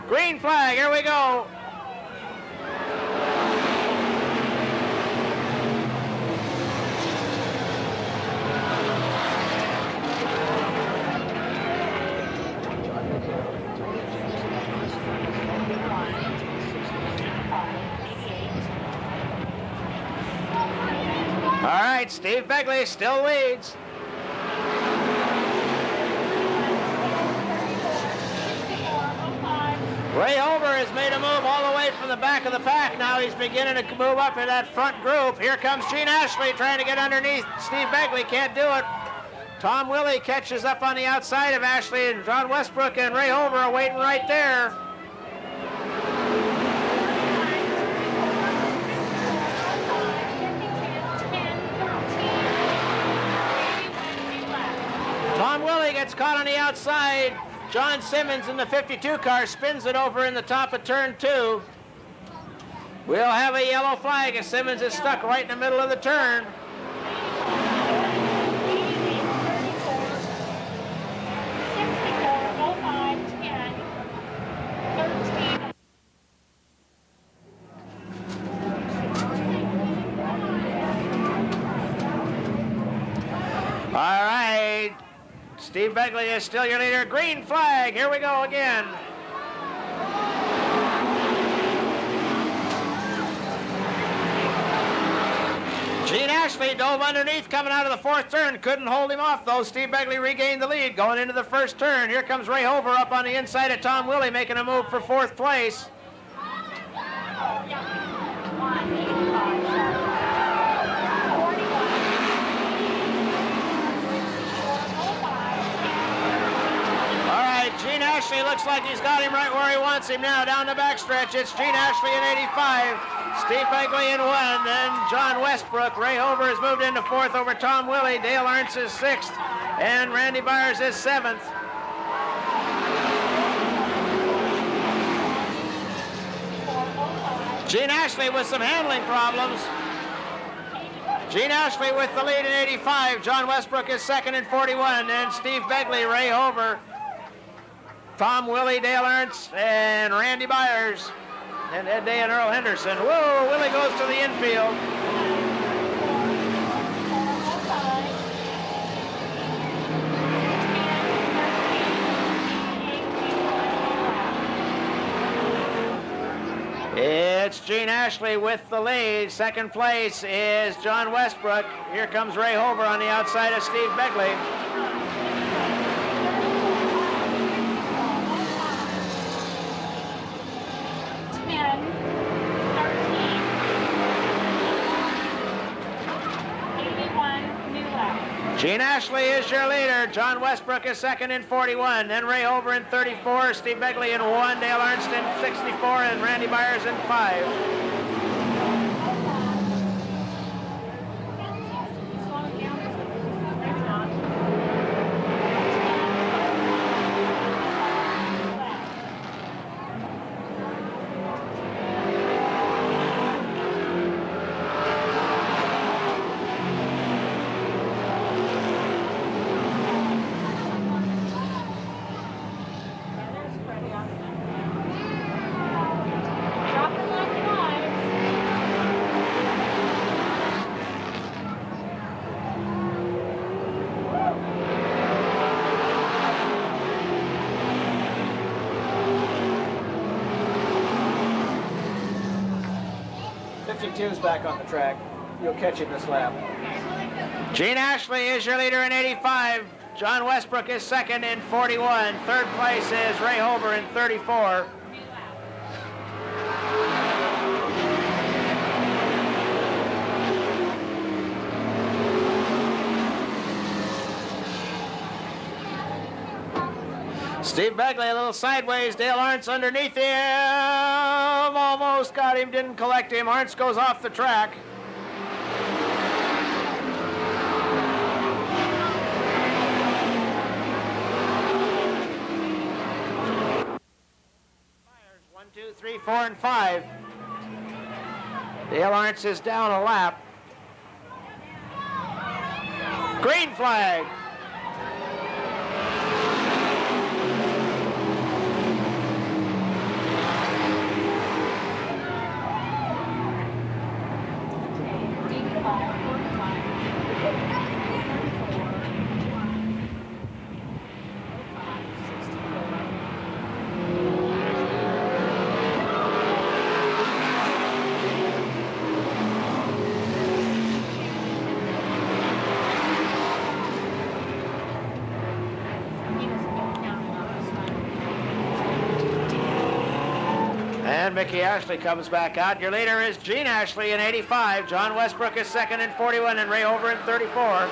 S2: Green flag, here we go. All right, Steve Begley still leads. Ray Over has made a move all the way from the back of the pack. Now he's beginning to move up in that front group. Here comes Gene Ashley trying to get underneath Steve Begley. Can't do it. Tom Willie catches up on the outside of Ashley, and John Westbrook and Ray Over are waiting right there. Tom Willie gets caught on the outside. John Simmons in the 52 car spins it over in the top of turn 2. We'll have a yellow flag as Simmons is stuck right in the middle of the turn. All right. Steve Begley is still your leader. Green flag. Here we go again. Gene Ashley dove underneath coming out of the 4th turn. Couldn't hold him off, though. Steve Begley regained the lead going into the 1st turn. Here comes Ray Over up on the inside of Tom Willie making a move for 4th place. Gene Ashley looks like he's got him right where he wants him now, down the backstretch. It's Gene Ashley in 85, Steve Begley in 1, then John Westbrook. Ray Over has moved into 4th over Tom Willie. Dale Ernst is 6th, and Randy Byers is 7th. Gene Ashley with some handling problems. Gene Ashley with the lead in 85. John Westbrook is 2nd in 41, and Steve Begley, Ray Over, Tom Willie, Dale Ernst, and Randy Byers, and Ed Day and Earl Henderson. Whoa, Willie goes to the infield. It's Gene Ashley with the lead. 2nd place is John Westbrook. Here comes Ray Over on the outside of Steve Begley. Gene Ashley is your leader. John Westbrook is 2nd in 41. Then Ray Over in 34. Steve Begley in 1. Dale Ernst in 64. And Randy Byers in 5. Is back on the track. You'll catch him this lap. Gene Ashley is your leader in 85. John Westbrook is 2nd in 41. 3rd place is Ray Over in 34. Steve Begley a little sideways. Dale Ernst underneath him. Almost got him, didn't collect him. Ernst goes off the track. Fires 1, 2, 3, 4, and 5. Dale Ernst is down a lap. Green flag. Mickey Ashley comes back out. Your leader is Gene Ashley in 85. John Westbrook is second in 41, and Ray Over in 34.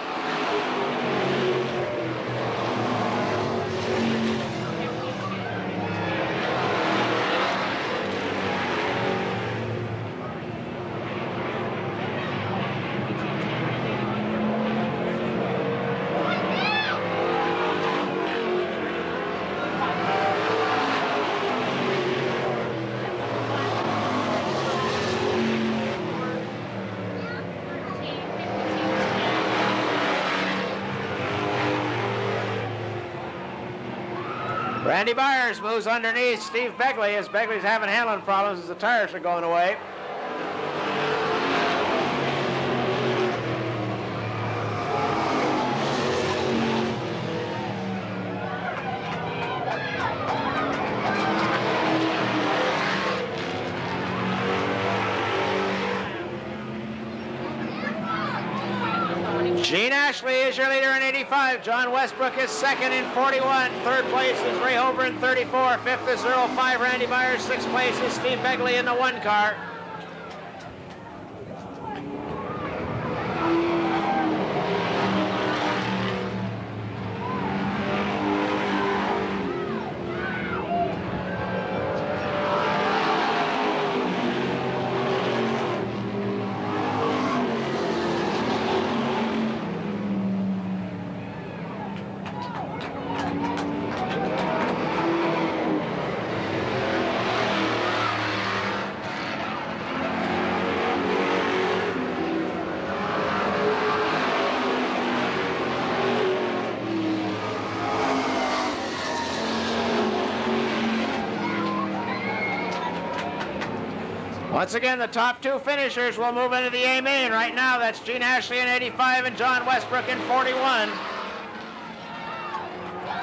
S2: Randy Byers moves underneath Steve Begley as Begley's having handling problems as the tires are going away. Gene Ashley is your leader in 85. John Westbrook is second in 41. Third place is Ray Hover in 34. Fifth is Earl 5 Randy Byers. Sixth place is Steve Begley in the 1 car. Once again, the top 2 finishers will move into the A main. Right now, that's Gene Ashley in 85 and John Westbrook in 41.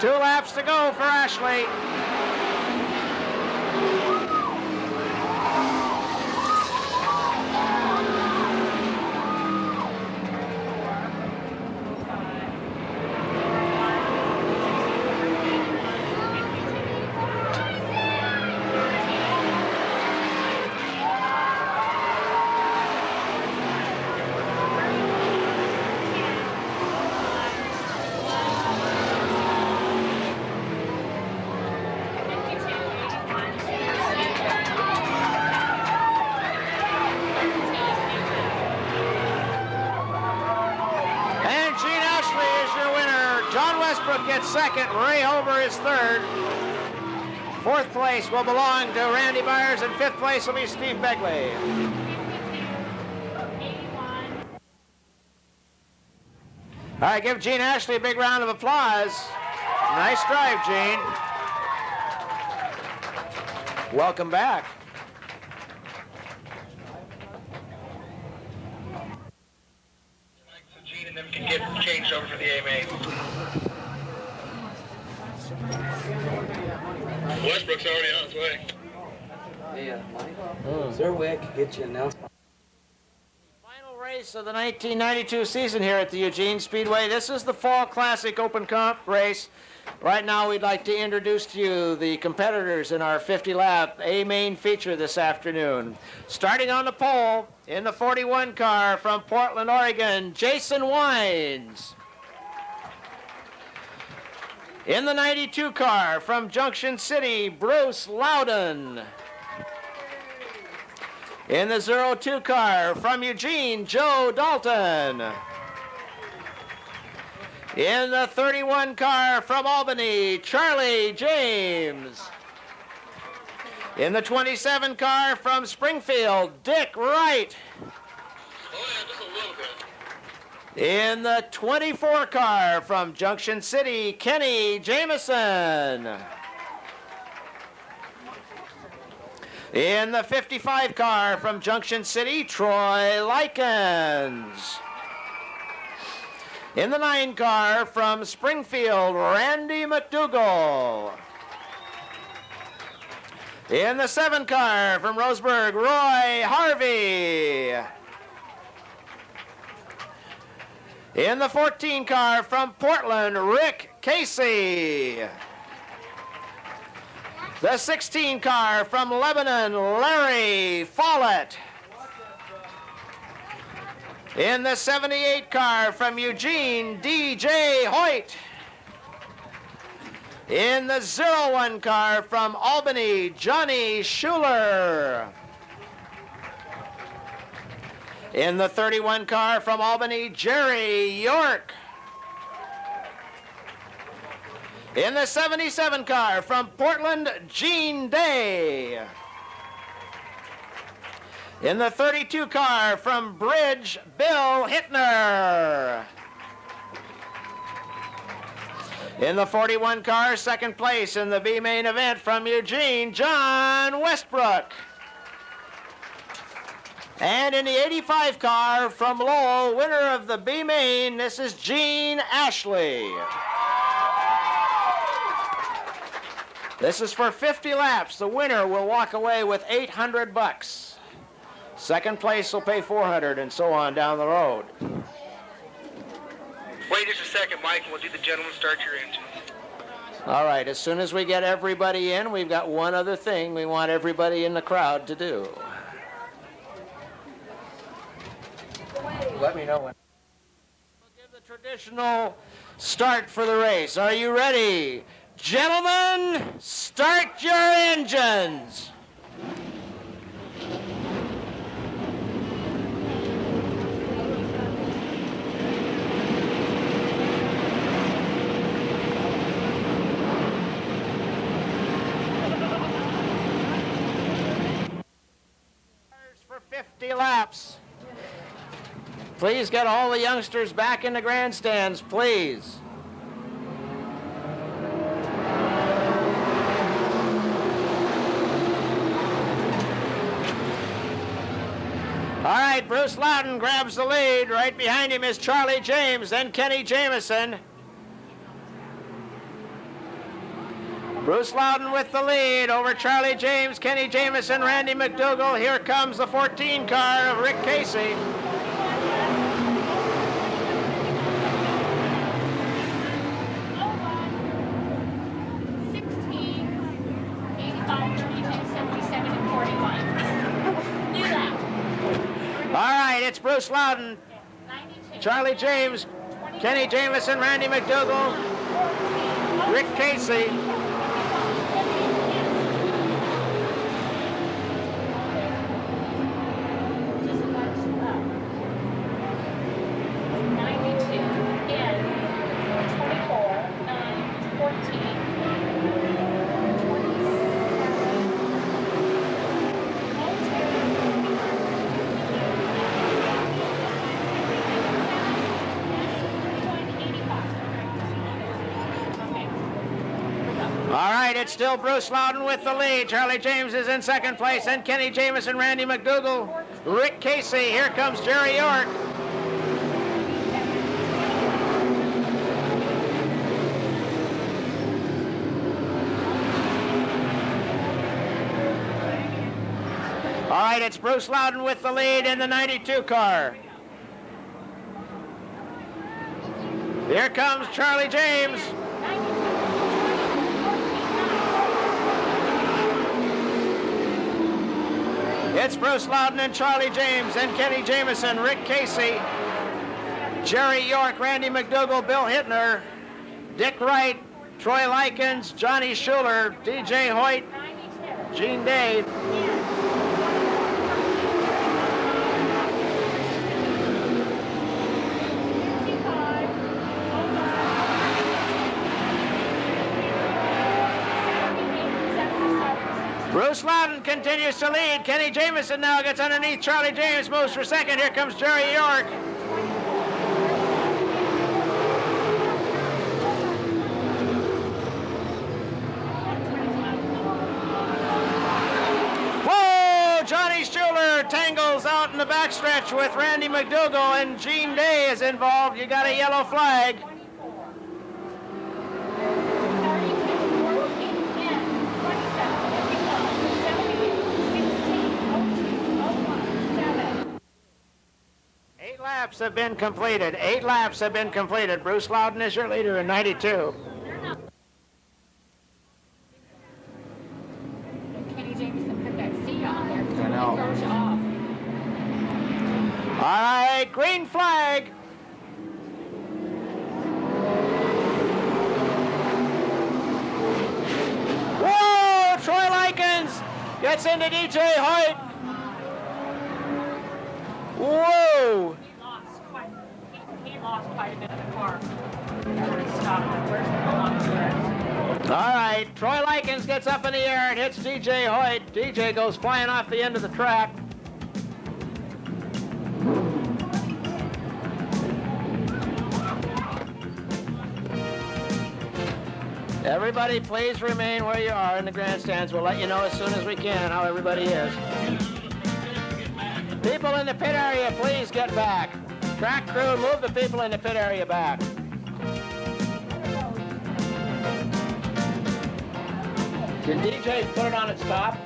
S2: 2 laps to go for Ashley. Gets second, Ray Hover is third. Fourth place will belong to Randy Byers, and fifth place will be Steve Begley. All right, give Gene Ashley a big round of applause. Nice drive, Gene. Welcome back.
S3: So Gene and them can get changed over for the A main. Westbrook's already on his way.
S8: Hey, Mike, is there a way I could get you announced?
S2: Final race of the 1992 season here at the Eugene Speedway. This is the Fall Classic Open Comp race. Right now, we'd like to introduce to you the competitors in our 50-lap A main feature this afternoon. Starting on the pole in the 41 car from Portland, Oregon, Jason Wines. In the 92 car from Junction City, Bruce Loudon. In the 02 car from Eugene, Joe Dalton. In the 31 car from Albany, Charlie James. In the 27 car from Springfield, Dick Wright.
S3: Oh yeah, just a little bit.
S2: In the 24 car from Junction City, Kenny Jameson. In the 55 car from Junction City, Troy Likens. In the 9 car from Springfield, Randy McDougall. In the 7 car from Roseburg, Roy Harvey. In the 14 car from Portland, Rick Casey. The 16 car from Lebanon, Larry Follett. In the 78 car from Eugene D.J. Hoyt. In the 01 car from Albany, Johnny Schuler. In the 31 car from Albany, Jerry York. In the 77 car from Portland, Gene Day. In the 32 car from Bridge, Bill Hittner. In the 41 car, second place in the B main event from Eugene, John Westbrook. And in the 85 car from Lowell, winner of the B main, this is Gene Ashley. This is for 50 laps. The winner will walk away with $800. Second place will pay $400, and so on down the road.
S3: Wait just a second, Mike, and we'll do the gentleman start your engine.
S2: All right, as soon as we get everybody in, we've got one other thing we want everybody in the crowd to do.
S8: Let me know when.
S2: We'll give the traditional start for the race. Are you ready? Gentlemen, start your engines. For 50 laps. Please get all the youngsters back in the grandstands, please. All right, Bruce Loudon grabs the lead. Right behind him is Charlie James, then Kenny Jameson. Bruce Loudon with the lead over Charlie James, Kenny Jameson, Randy McDougall. Here comes the 14 car of Rick Casey. All right, it's Bruce Loudon, Charlie James, Kenny Jameson, Randy McDougall, Rick Casey. It's still Bruce Loudon with the lead. Charlie James is in second place, and Kenny Jameson, Randy McDougall, Rick Casey. Here comes Jerry York. All right, it's Bruce Loudon with the lead in the 92 car. Here comes Charlie James. It's Bruce Loudon and Charlie James and Kenny Jameson, Rick Casey, Jerry York, Randy McDougall, Bill Hittner, Dick Wright, Troy Likens, Johnny Schuler, D.J. Hoyt, Gene Day. Bruce Loudon continues to lead. Kenny Jameson now gets underneath Charlie James, moves for second. Here comes Jerry York. Whoa! Johnny Schuler tangles out in the backstretch with Randy McDougall, and Gene Day is involved. You got a yellow flag. Laps have been completed. 8 laps have been completed. Bruce Loudon is your leader in 92. right, green flag. Whoa, Troy Likens gets into DJ Hoyt. Whoa.
S4: He lost quite a bit of the car. Before he stopped. Where's the hell on the rest?
S2: All right, Troy Likens gets up in the air and hits DJ Hoyt. DJ goes flying off the end of the track. Everybody, please remain where you are in the grandstands. We'll let you know as soon as we can how everybody is. People in the pit area, please get back. Track crew, move the people in the pit area back. Did DJ put it on its top?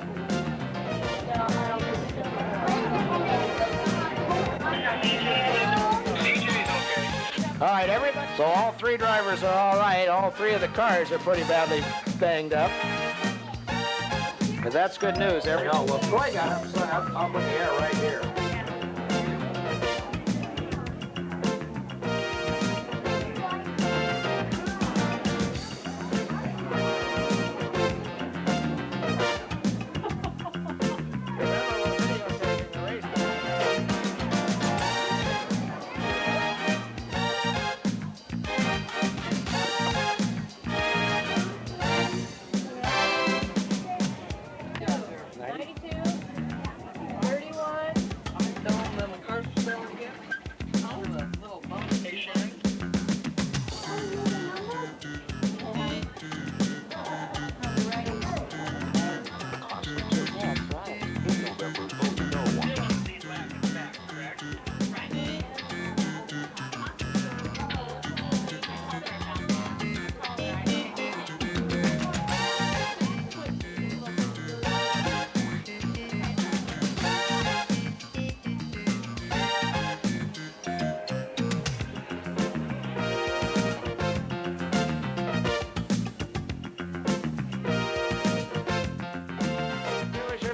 S2: All right, everybody. So all three drivers are all right. All three of the cars are pretty badly banged up. But that's good news. Well, Troy got up in the air right here.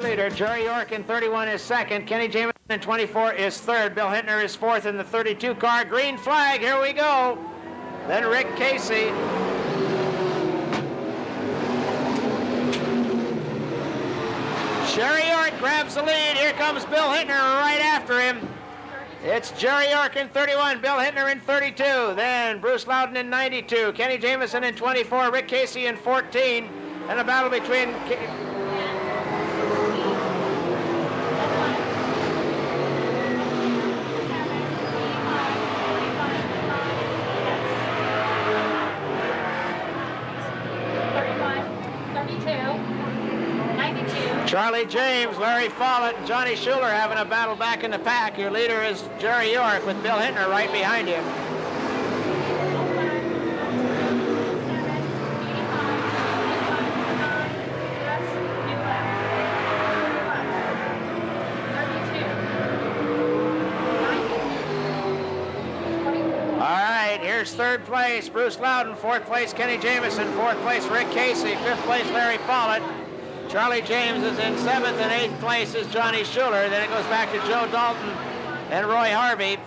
S2: Leader. Jerry York in 31 is second. Kenny Jameson in 24 is third. Bill Hittner is fourth in the 32 car. Green flag, here we go. Then Rick Casey. Jerry York grabs the lead. Here comes Bill Hittner right after him. It's Jerry York in 31, Bill Hittner in 32. Then Bruce Loudon in 92. Kenny Jameson in 24, Rick Casey in 14. And a battle between... Charlie James, Larry Follett, and Johnny Schuler having a battle back in the pack. Your leader is Jerry York with Bill Hittner right behind him. All right, here's third place, Bruce Loudon. Fourth place, Kenny Jameson. Fourth place, Rick Casey. Fifth place, Larry Follett. Charlie James is in seventh, and eighth place is Johnny Schuler. Then it goes back to Joe Dalton and Roy Harvey.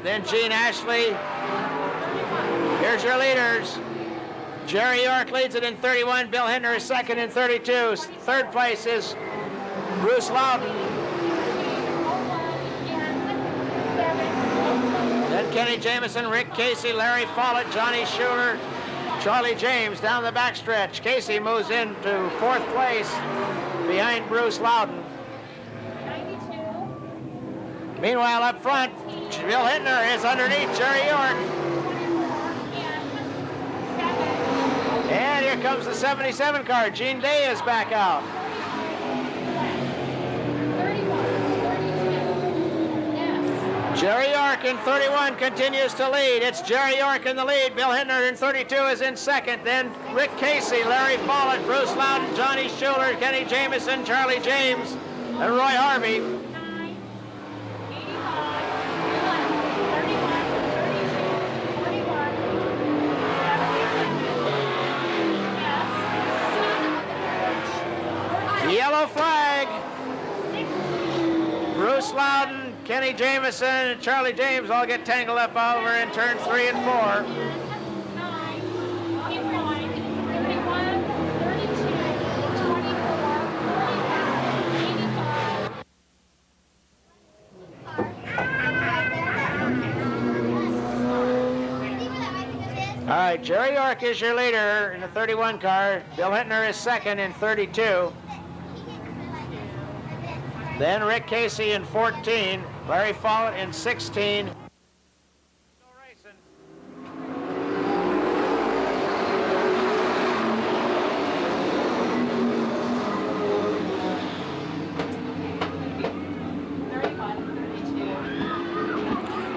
S2: Then Gene Ashley. Here's your leaders. Jerry York leads it in 31. Bill Hittner is second in 32. Third place is Bruce Loudon. Then Kenny Jameson, Rick Casey, Larry Follett, Johnny Schuler, Charlie James down the backstretch. Casey moves into fourth place behind Bruce Loudon.
S6: 92.
S2: Meanwhile, up front, Bill Hittner is underneath Jerry York. And here comes the 77 car. Gene Day is back out.
S6: 31. 32. Yes.
S2: Jerry York in 31 continues to lead. It's Jerry York in the lead. Bill Hittner in 32 is in second. Then Rick Casey, Larry Follett, Bruce Loudon, Johnny Schuler, Kenny Jameson, Charlie James, and Roy Harvey.
S6: 9, 85, 31, 32, 41, 70. Yes.
S2: Yellow flag.
S6: 16.
S2: Bruce Loudon Kenny Jameson and Charlie James all get tangled up over in turns 3 and 4.
S6: 9, 21, 31, 32, 24, 45, 85.
S2: All right, Jerry York is your leader in the 31 car. Bill Hittner is second in 32. Then Rick Casey in 14. Larry Follett in 16.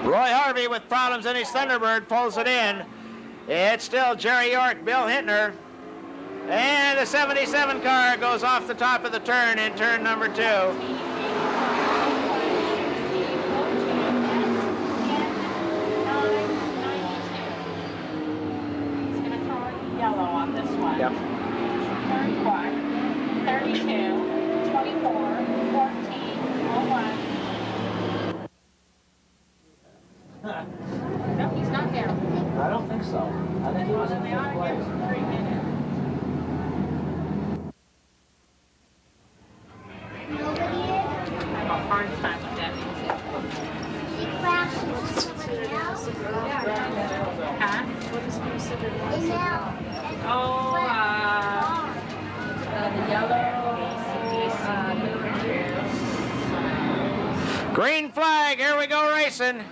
S2: Roy Harvey, with problems in his Thunderbird, pulls it in. It's still Jerry York, Bill Hittner. And the 77 car goes off the top of the turn in turn number 2.
S4: Yellow on this one.
S2: Yep.
S4: 31, 32, 24, 14, 01. No, he's not there.
S8: I don't think so. I think he was in
S4: They ought
S8: fifth
S4: to give
S8: place.
S4: him 3 minutes. I have a hard time with that music. Huh? Oh, the yellow.
S2: Green flag, here we go racing.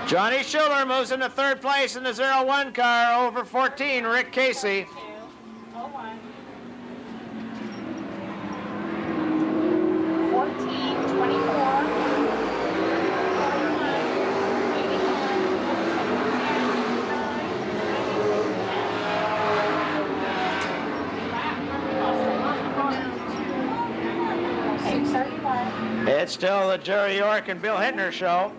S2: Johnny Schuler moves into 3rd place in the 01 car over 14, Rick Casey.
S4: 01. 14, 24. 31.
S2: It's still the Jerry York and Bill Hittner show.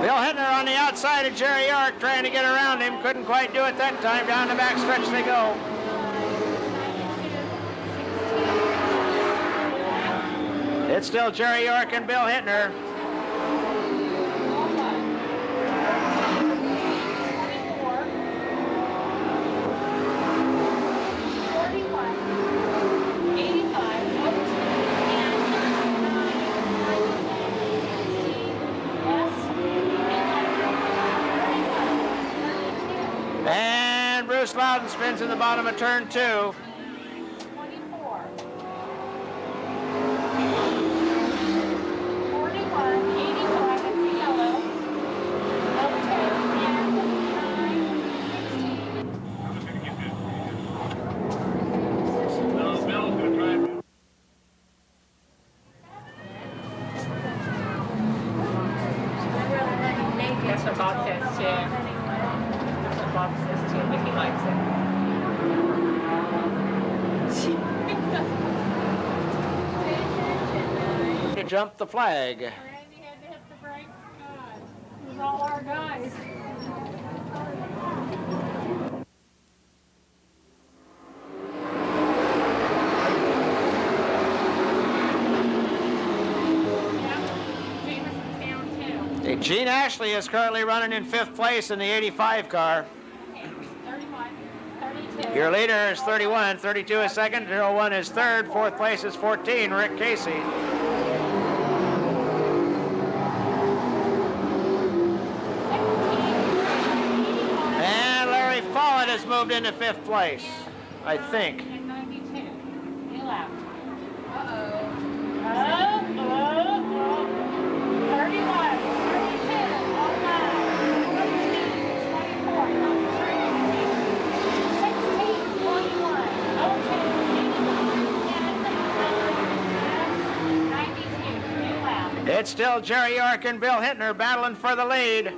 S2: Bill Hittner on the outside of Jerry York trying to get around him. Couldn't quite do it that time. Down the back stretch they go. It's still Jerry York and Bill Hittner. And Bruce Loudon spins in the bottom of turn 2.
S4: 24. 41, 85, it's the yellow. 02, and 9, 16.
S3: Bill's gonna try and...
S4: It's about this too. It's about this too, but he likes it.
S2: To jump the flag.
S4: Randy had to hit the brakes. God, it was all our guys. Jameson's down too.
S2: Gene Ashley is currently running in 5th place in the 85 car.
S4: 31, 32.
S2: Your leader is 31, 32 is second, 01 is third, 4th place is 14, Rick Casey. And Larry Follett has moved into 5th place, I think.
S4: And 92. He left. 31, 32, 09, 13, 24, 16, 41, 02, 89, 10, 9,
S2: It's still Jerry York and Bill Hittner battling for the lead.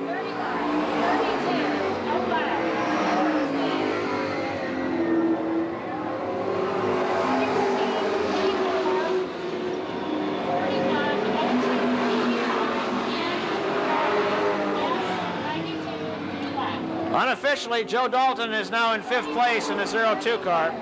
S6: 31,
S2: Unofficially, Joe Dalton is now in 5th place in the 02 car.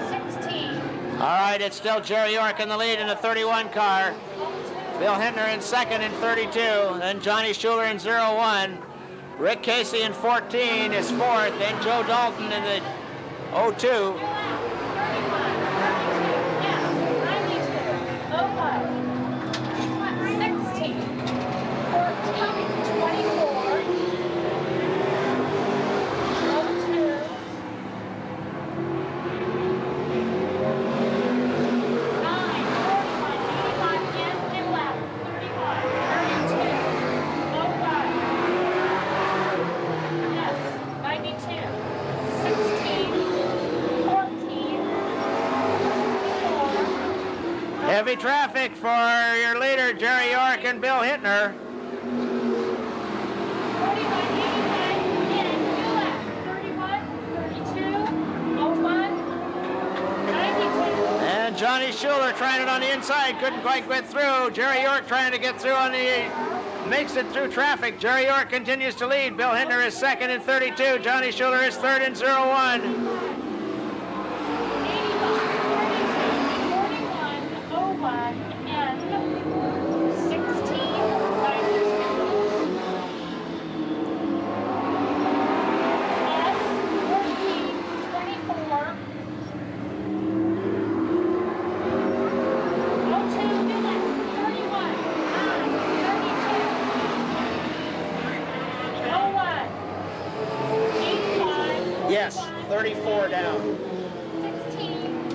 S6: 16.
S2: All right, it's still Jerry York in the lead in the 31 car. Bill Hittner in 2nd in 32. Then Johnny Schuler in 01. Rick Casey in 14 is 4th. Then Joe Dalton in the 02. Heavy traffic for your leader, Jerry York and Bill Hittner.
S6: 92.
S2: And Johnny Schuler trying it on the inside, couldn't quite get through. Jerry York trying to get through on the, makes it through traffic. Jerry York continues to lead. Bill Hittner is 2nd in 32. Johnny Schuler is 3rd in 01. 34 down.
S6: 16.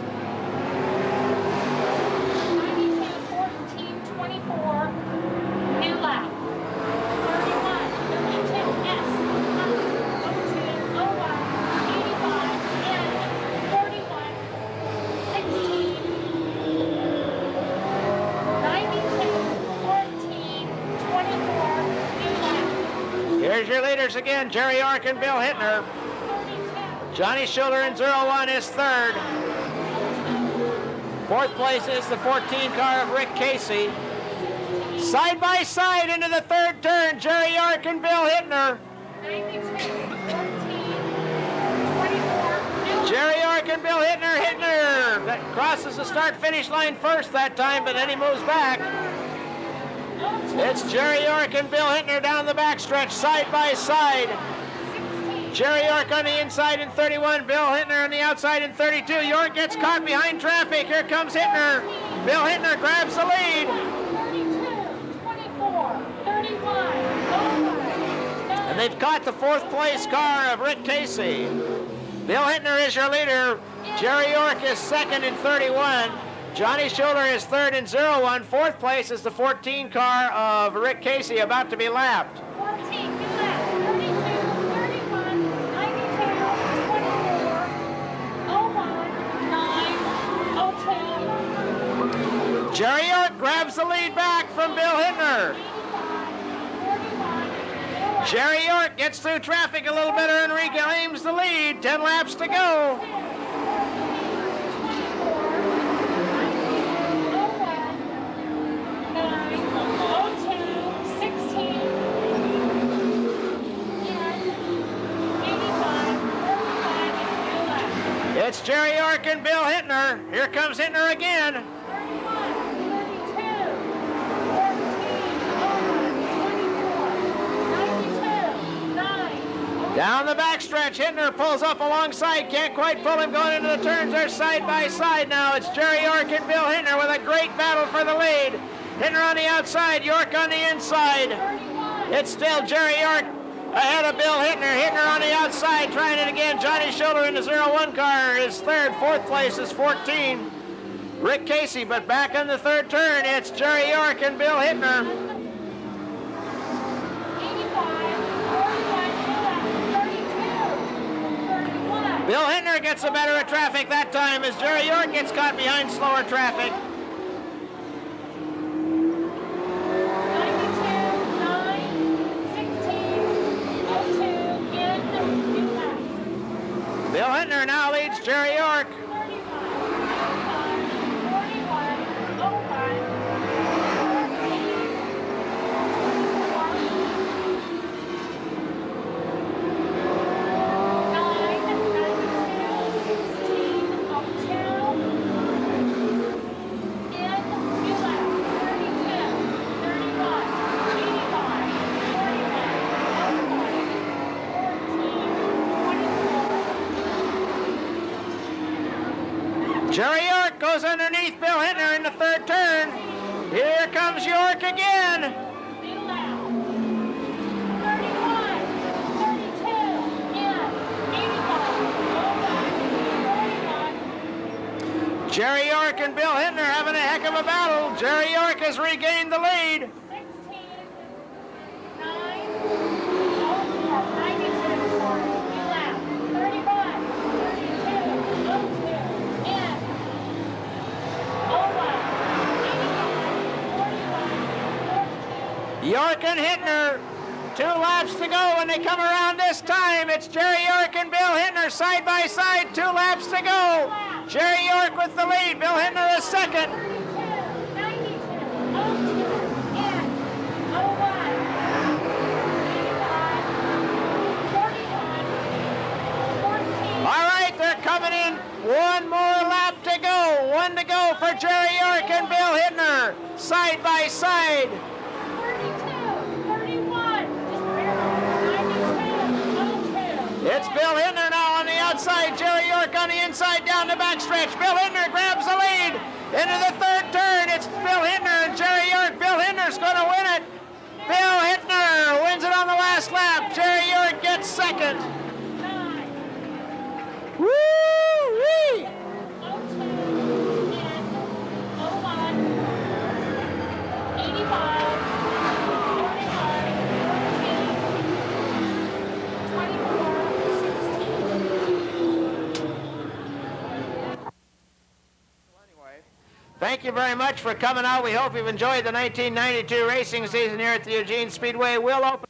S6: 92, 14, 24. New lap. 31, 32, S, 02, 01, 85, N, 41, 16. 92, 14, 24. New lap.
S2: Here's your leaders again, Jerry York and Bill Hittner. Johnny Schuler in 01 is 3rd. 4th place is the 14 car of Rick Casey. Side by side into the 3rd turn, Jerry York and Bill Hittner.
S6: 92, 14, 24.
S2: Jerry York and Bill Hittner. Hittner that crosses the start-finish line first that time, but then he moves back. It's Jerry York and Bill Hittner down the backstretch, side by side. Jerry York on the inside in 31, Bill Hittner on the outside in 32. York gets caught behind traffic. Here comes Hittner. Bill Hittner grabs the lead.
S6: 32, 24, 31,
S2: And they've caught the 4th place car of Rick Casey. Bill Hittner is your leader. Jerry York is 2nd in 31. Johnny Schuler is 3rd in 01. 4th place is the 14 car of Rick Casey about to be lapped.
S6: 14, new lap. 32, 31, 92, 24, 01, 9, 02.
S2: Jerry York grabs the lead back from Bill Hittner.
S6: 41.
S2: Jerry York gets through traffic a little better and reclaims the lead. 10 laps to go.
S6: 85.
S2: It's Jerry York and Bill Hittner. Here comes Hittner again.
S6: 31, 32, 14,
S2: Down the backstretch, Hittner pulls up alongside. Can't quite pull him going into the turns. They're side by side now. It's Jerry York and Bill Hittner with a great battle for the lead. Hittner on the outside, York on the inside.
S6: 31.
S2: It's still Jerry York Ahead of Bill Hittner. Hittner on the outside, trying it again. Johnny Schiller in the 01 car is third. Fourth place is 14. Rick Casey, but back on the third turn, it's Jerry York and Bill Hittner.
S6: 85, 41, 32, 31.
S2: Bill Hittner gets the better of traffic that time as Jerry York gets caught behind slower traffic.
S6: 92, 9, 16, 02, in, 2 laps.
S2: Bill Hittner now leads Jerry York.
S6: 35, 41, 05,
S2: Jerry York goes underneath Bill Hittner in the third turn. Here comes York again.
S6: 31,
S2: Jerry York and Bill Hittner having a heck of a battle. Jerry York has regained the lead.
S6: 16, 9,
S2: York and Hittner, 2 laps to go when they come around this time. It's Jerry York and Bill Hittner side by side, 2 laps to go. Jerry York with the lead, Bill Hittner is second.
S6: 32, 91, 85, 41,
S2: All right, they're coming in. 1 more lap to go. 1 to go for Jerry York and Bill Hittner, side by side.
S6: 31, just barely, 92, 02.
S2: It's Bill Hittner now on the outside, Jerry York on the inside down the backstretch. Bill Hittner grabs the lead into the third turn. It's Bill Hittner and Jerry York. Bill Hittner's going to win it. Bill Hittner wins it on the last lap. Jerry York gets second.
S6: 9,
S2: Woo-wee!
S6: 02, 01, 85,
S2: Anyway, thank you very much for coming out. We hope you've enjoyed the 1992 racing season here at the Eugene Speedway. We'll open